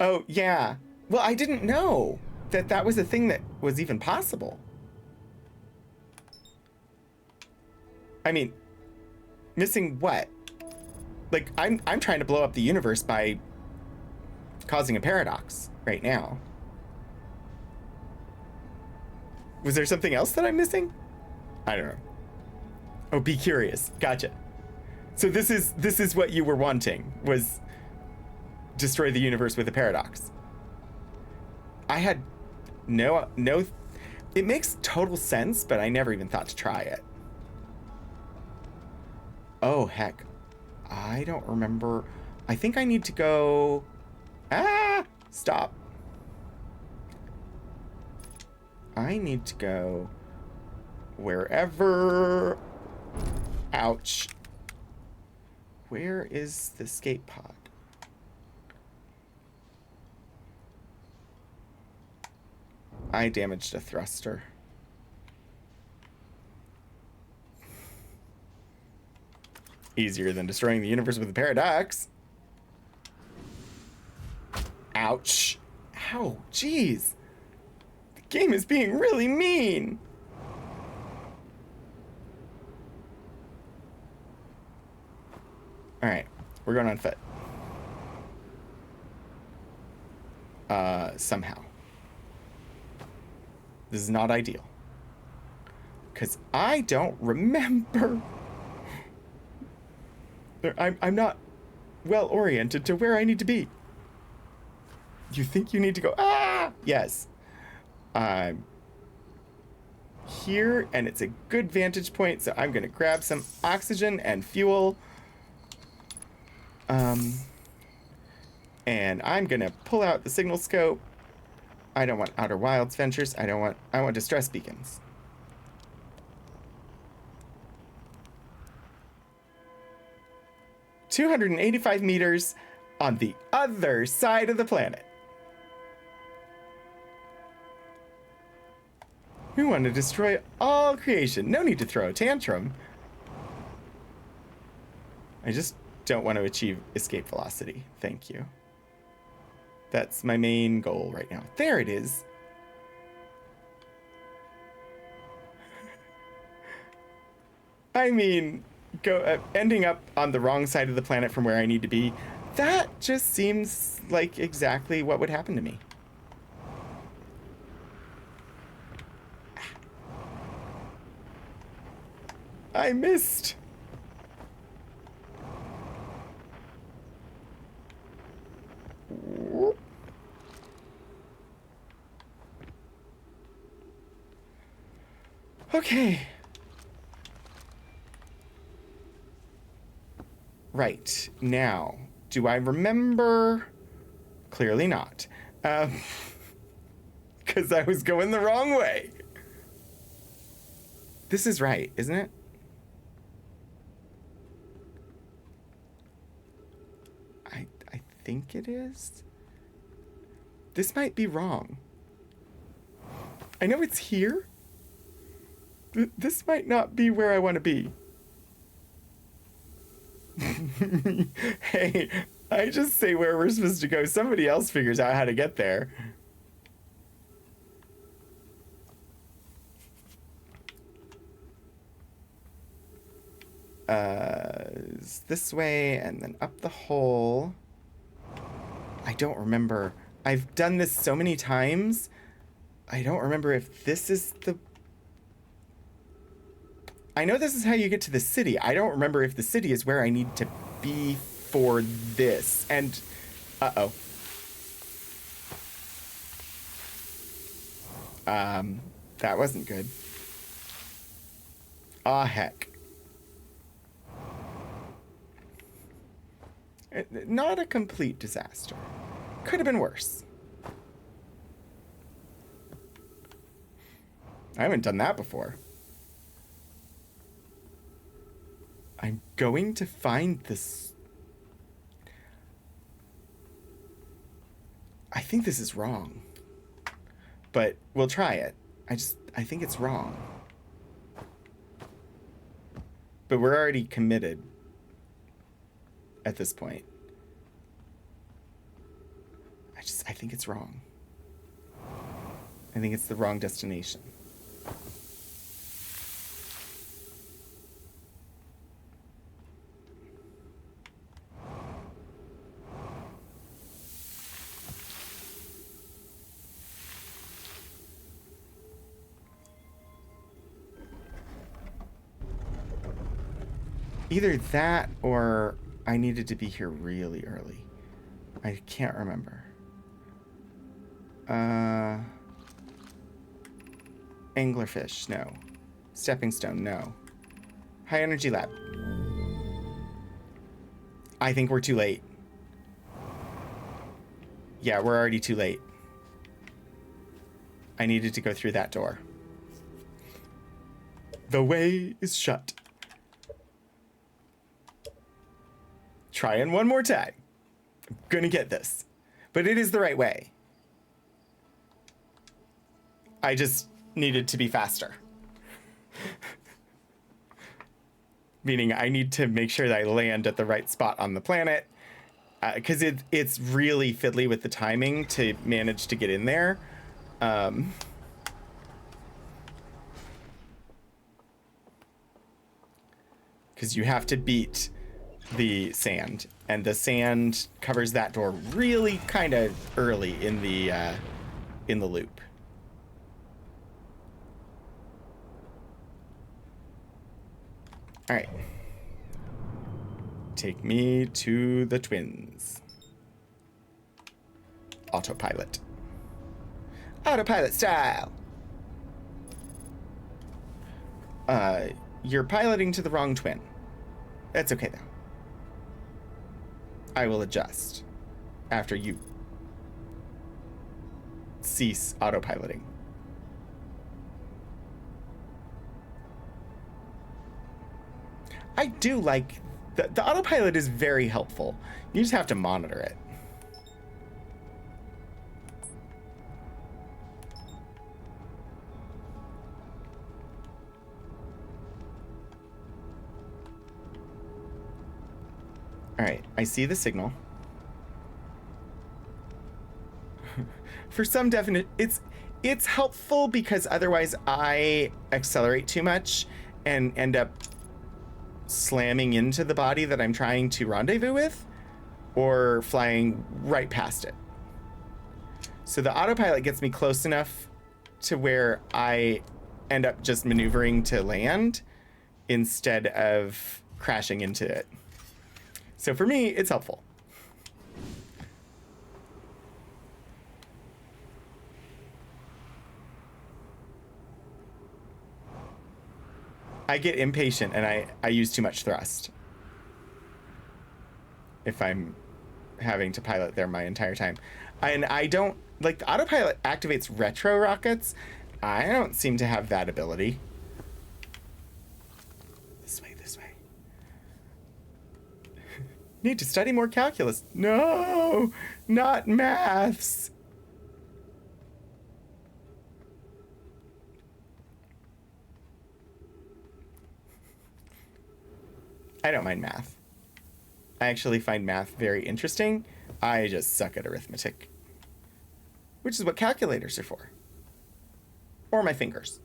Oh yeah. Well, I didn't know that that was a thing that was even possible. I mean, missing what? Like, I'm trying to blow up the universe by causing a paradox right now. Was there something else that I'm missing? I don't know. Oh, be curious. Gotcha. So this is what you were wanting, was destroy the universe with a paradox. I had no, it makes total sense, but I never even thought to try it. Oh, heck. I don't remember. I think I need to go... Stop. I need to go wherever... Ouch. Where is the escape pod? I damaged a thruster. Easier than destroying the universe with a paradox. Ouch. Ow, jeez. The game is being really mean. All right, we're going on foot. Somehow. This is not ideal. Because I don't remember. I'm not well oriented to where I need to be. You think you need to go? Yes. I'm here, and it's a good vantage point, so I'm gonna grab some oxygen and fuel. And I'm gonna pull out the signal scope. I don't want Outer Wilds Ventures. I want distress beacons. 285 meters on the other side of the planet. We want to destroy all creation. No need to throw a tantrum. I just don't want to achieve escape velocity. Thank you. That's my main goal right now. There it is. I mean, ending up on the wrong side of the planet from where I need to be, that just seems like exactly what would happen to me. I missed. Okay. Right. Now, do I remember? Clearly not. Because I was going the wrong way. This is right, isn't it? I think it is. This might be wrong. I know it's here. This might not be where I want to be. Hey, I just say where we're supposed to go. Somebody else figures out how to get there. This way and then up the hole. I don't remember. I've done this so many times. I don't remember if this is the... I know this is how you get to the city. I don't remember if the city is where I need to be for this. And, uh-oh. That wasn't good. Aw, heck. Not a complete disaster. Could have been worse. I haven't done that before. I'm going to find this. I think this is wrong. But we'll try it. I think it's wrong. But we're already committed at this point. I think it's wrong. I think it's the wrong destination. Either that or I needed to be here really early. I can't remember. Anglerfish, no. Stepping stone, no. High energy lab. I think we're too late. Yeah, we're already too late. I needed to go through that door. The way is shut. Trying one more time. I'm gonna get this. But it is the right way. I just needed to be faster. Meaning I need to make sure that I land at the right spot on the planet. Because it's really fiddly with the timing to manage to get in there. Because you have to beat the sand, and the sand covers that door really kind of early in the loop. All right. Take me to the twins. Autopilot. Autopilot style. You're piloting to the wrong twin. That's okay, though. I will adjust after you cease autopiloting. I do like The autopilot is very helpful. You just have to monitor it. All right, I see the signal. For some definite, it's helpful because otherwise I accelerate too much and end up slamming into the body that I'm trying to rendezvous with or flying right past it. So the autopilot gets me close enough to where I end up just maneuvering to land instead of crashing into it. So for me, it's helpful. I get impatient and I use too much thrust if I'm having to pilot there my entire time. And I don't, like, the autopilot activates retro rockets. I don't seem to have that ability. This way, this way. Need to study more calculus. No, not maths. I don't mind math. I actually find math very interesting. I just suck at arithmetic, which is what calculators are for. Or my fingers.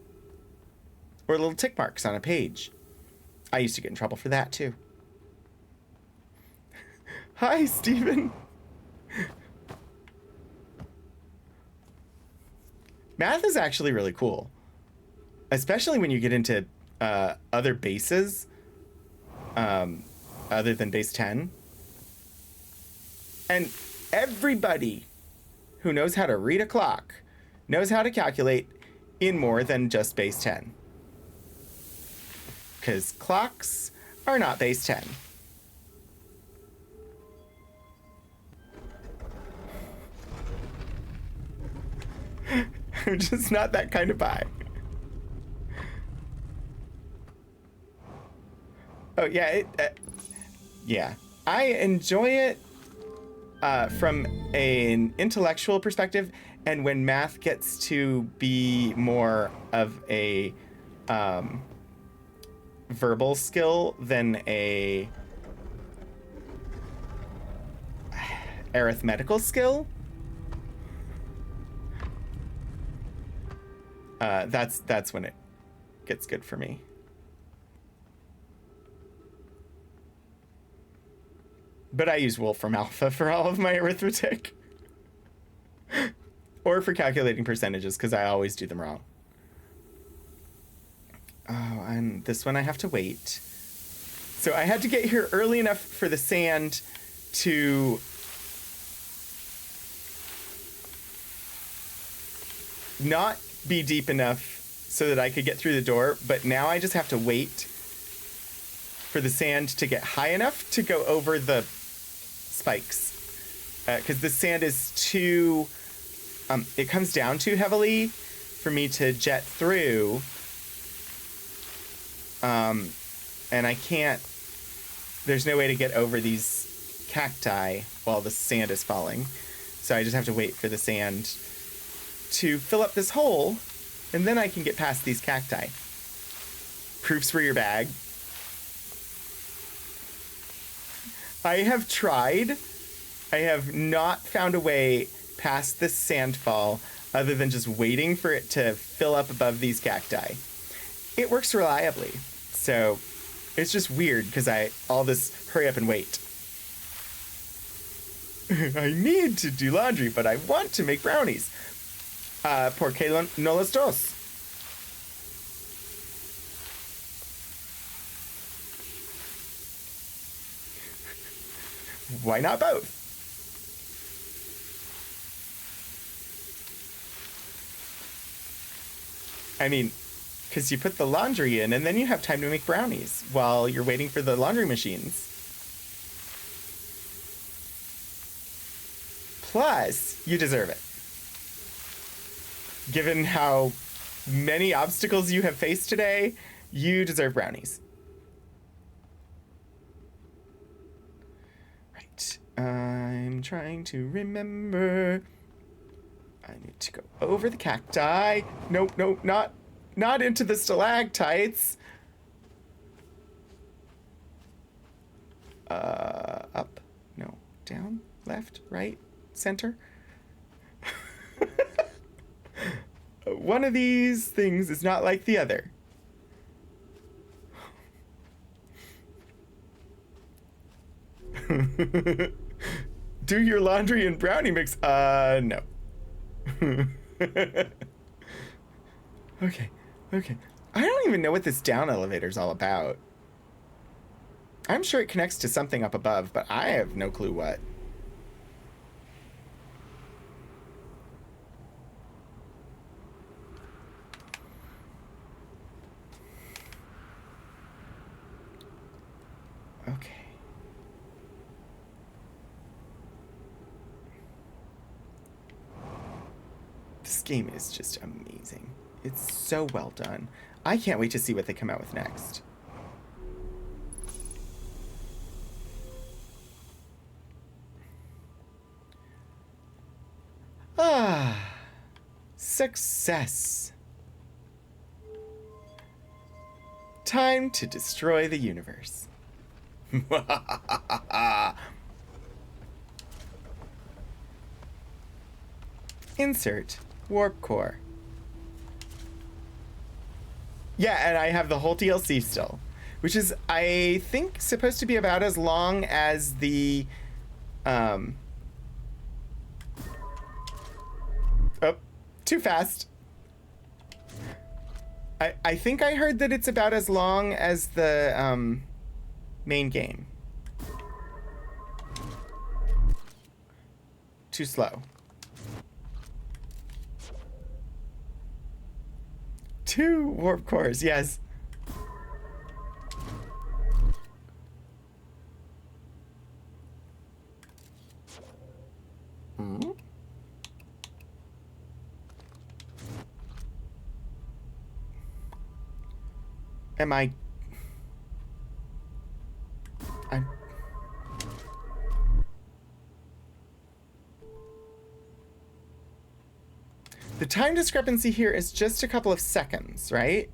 Or little tick marks on a page. I used to get in trouble for that too. Hi, Steven. Math is actually really cool, especially when you get into other bases other than base 10. And everybody who knows how to read a clock knows how to calculate in more than just base 10. Because clocks are not base 10. I'm just not that kind of guy. Oh, yeah. Yeah. I enjoy it from an intellectual perspective, and when math gets to be more of a verbal skill than a arithmetical skill, that's when it gets good for me. But I use Wolfram Alpha for all of my arithmetic. Or for calculating percentages, because I always do them wrong. Oh, and this one I have to wait. So I had to get here early enough for the sand to not be deep enough so that I could get through the door, but now I just have to wait for the sand to get high enough to go over the spikes. Because the sand is too... it comes down too heavily for me to jet through. And I can't... There's no way to get over these cacti while the sand is falling. So I just have to wait for the sand to fill up this hole, and then I can get past these cacti. Proofs for your bag. I have tried. I have not found a way past this sandfall other than just waiting for it to fill up above these cacti. It works reliably. So it's just weird because all this hurry up and wait. I need to do laundry, but I want to make brownies. ¿Por qué no los dos? Why not both? I mean, because you put the laundry in and then you have time to make brownies while you're waiting for the laundry machines. Plus, you deserve it. Given how many obstacles you have faced today, you deserve brownies. trying to remember. I need to go over the cacti. Nope, nope, not into the stalactites. Up, no, down, left, right, center. One of these things is not like the other. Do your laundry in brownie mix. No. Okay. I don't even know what this down elevator is all about. I'm sure it connects to something up above, but I have no clue what. Okay. This game is just amazing. It's so well done. I can't wait to see what they come out with next. Ah, success. Time to destroy the universe. Insert warp core. Yeah, and I have the whole DLC still, which is, I think, supposed to be about as long as the, oh, too fast. I think I heard that it's about as long as the, main game. Too slow. 2 warp cores, yes. Hmm? I'm the time discrepancy here is just a couple of seconds, right?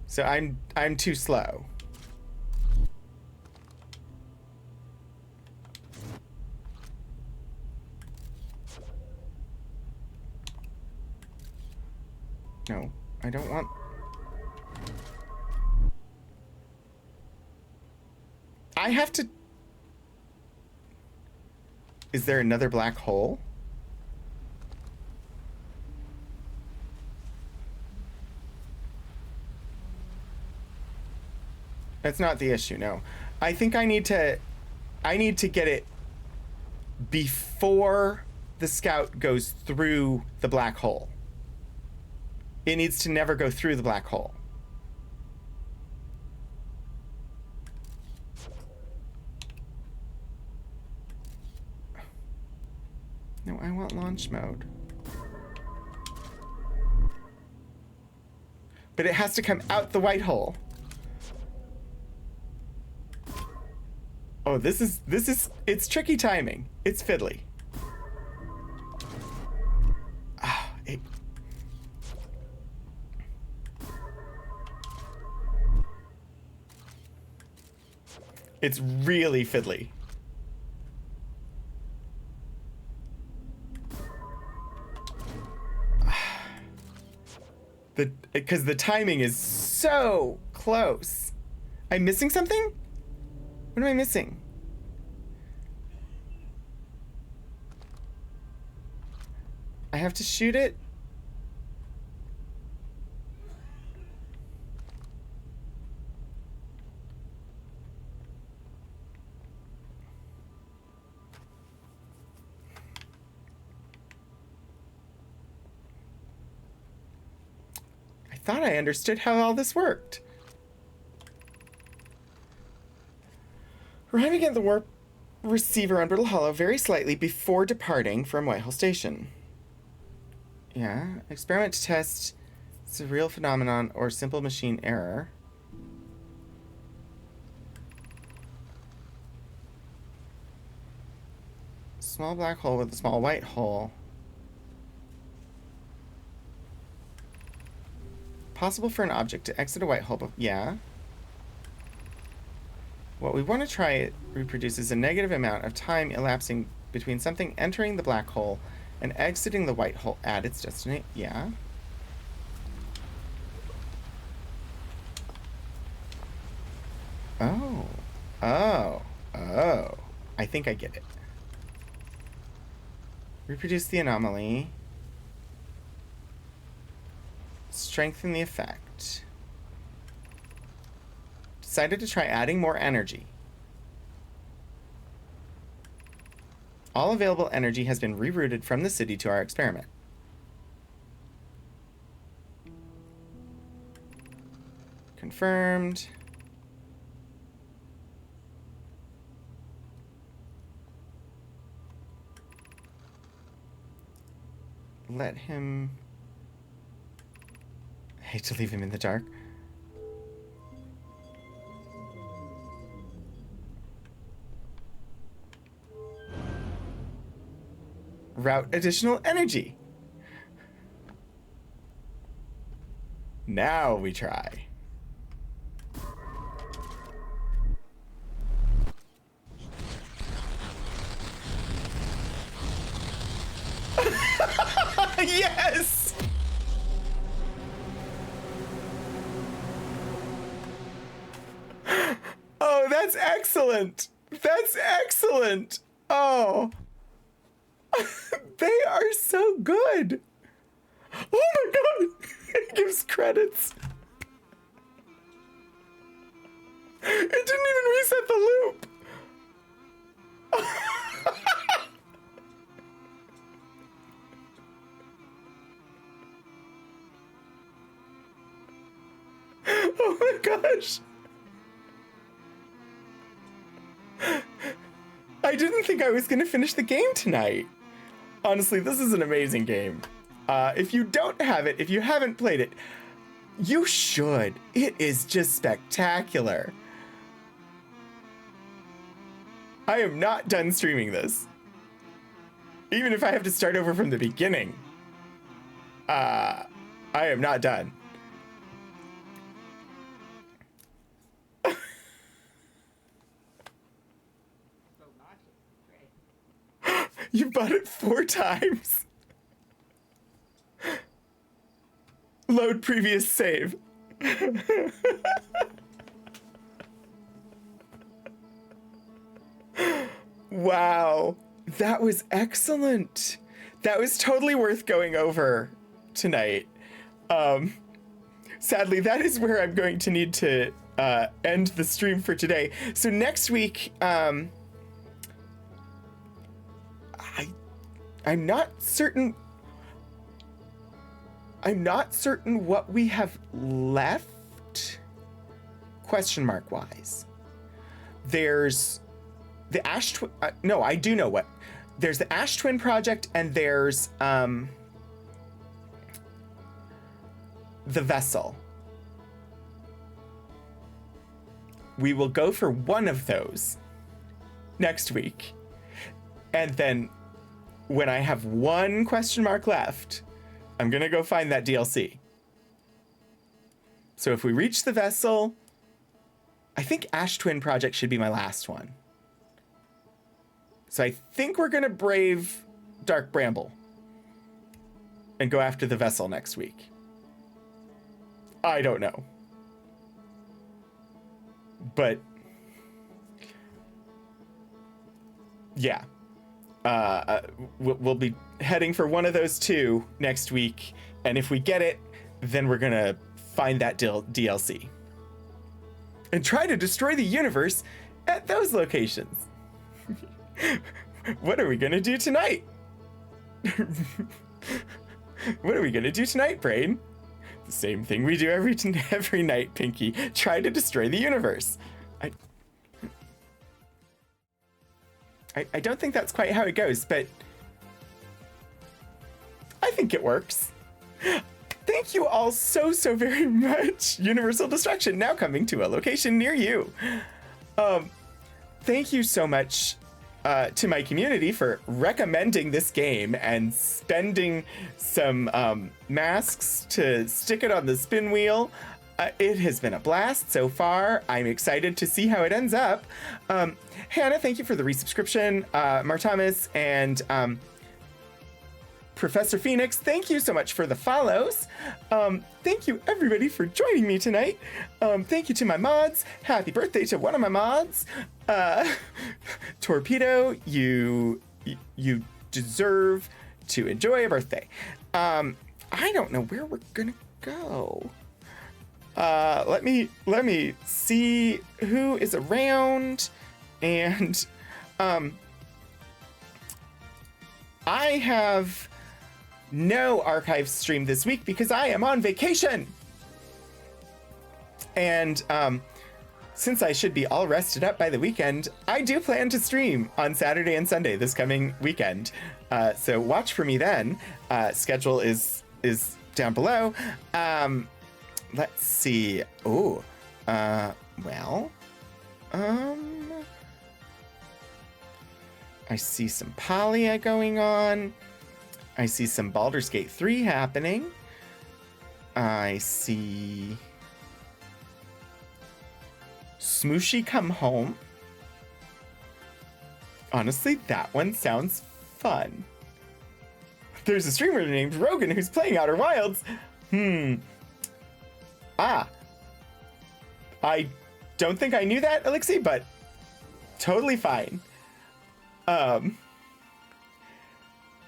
So I'm too slow. No, I don't want... I have to... Is there another black hole? That's not the issue, no. I think I need to get it before the scout goes through the black hole. It needs to never go through the black hole. No, I want launch mode. But it has to come out the white hole. Oh, this is, it's tricky timing. It's fiddly. Ah, it's really fiddly. Because the timing is so close. I'm missing something? What am I missing? I have to shoot it? I thought I understood how all this worked. Arriving at the warp receiver on Brittle Hollow very slightly before departing from Whitehall Station. Yeah, experiment to test It's a real phenomenon or simple machine error. Small black hole with a small white hole. Possible for an object to exit a white hole, but yeah. What we want to try it reproduces a negative amount of time elapsing between something entering the black hole and exiting the white hole at its destination. Yeah. Oh. Oh. Oh. I think I get it. Reproduce the anomaly. Strengthen the effect. Decided to try adding more energy. All available energy has been rerouted from the city to our experiment. Confirmed. Let him... I hate to leave him in the dark. Route additional energy. Now we try. Yes! Oh, that's excellent. That's excellent. Oh. They are so good. Oh my god. It gives credits. It didn't even reset the loop. Oh my gosh. I didn't think I was going to finish the game tonight. Honestly, this is an amazing game. If you don't have it, if you haven't played it, you should. It is just spectacular. I am not done streaming this. Even if I have to start over from the beginning. I am not done. You bought it 4 times. Load previous save. Wow, that was excellent. That was totally worth going over tonight. Sadly, that is where I'm going to need to end the stream for today. So next week, I'm not certain what we have left, question mark wise. There's the Ash Twin, no, I do know what. There's the Ash Twin project and there's the vessel. We will go for one of those next week. And then when I have one question mark left, I'm gonna go find that DLC. So if we reach the vessel, I think Ash Twin Project should be my last one. So I think we're gonna brave Dark Bramble and go after the vessel next week. I don't know. But yeah. We'll be heading for one of those two next week, and if we get it, then we're gonna find that DLC and try to destroy the universe at those locations. What are we gonna do tonight? What are we gonna do tonight, Brain? The same thing we do every night, Pinky. Try to destroy the universe. I don't think that's quite how it goes, but I think it works. Thank you all so very much. Universal Destruction now coming to a location near you. Thank you so much to my community for recommending this game and spending some masks to stick it on the spin wheel. It has been a blast so far. I'm excited to see how it ends up. Hannah, thank you for the resubscription. Martamis and Professor Phoenix, thank you so much for the follows. Thank you everybody for joining me tonight. Thank you to my mods. Happy birthday to one of my mods. Torpedo, you deserve to enjoy a birthday. I don't know where we're gonna go. Let me see who is around, and I have no archive stream this week because I am on vacation. And since I should be all rested up by the weekend, I do plan to stream on Saturday and Sunday this coming weekend. So watch for me then. Schedule is down below. Let's see. Oh, well, I see some Palia going on. I see some Baldur's Gate 3 happening. I see Smooshy Come Home. Honestly, that one sounds fun. There's a streamer named Rogan who's playing Outer Wilds. I don't think I knew that, Elixir, but totally fine.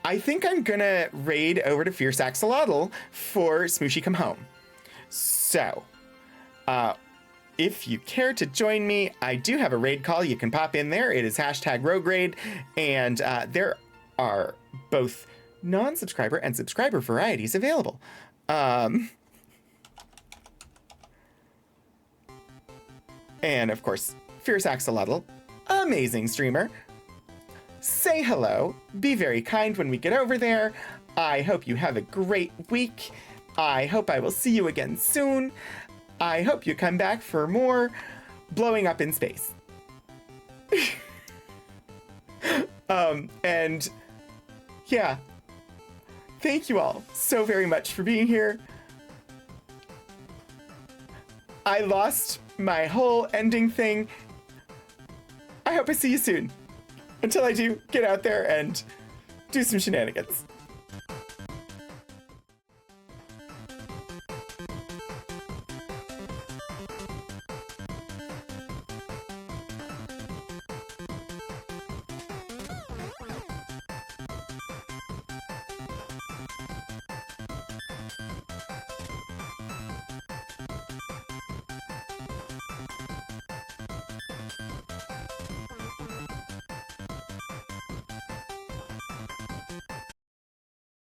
I think I'm gonna raid over to Fierce Axolotl for Smooshy Come Home. So, if you care to join me, I do have a raid call. You can pop in there. It is #RogueRaid, and there are both non-subscriber and subscriber varieties available. And of course, Fierce Axolotl, amazing streamer. Say hello, be very kind when we get over there. I hope you have a great week. I hope I will see you again soon. I hope you come back for more blowing up in space. And yeah, thank you all so very much for being here. I lost my whole ending thing. I hope I see you soon. Until I do, get out there and do some shenanigans.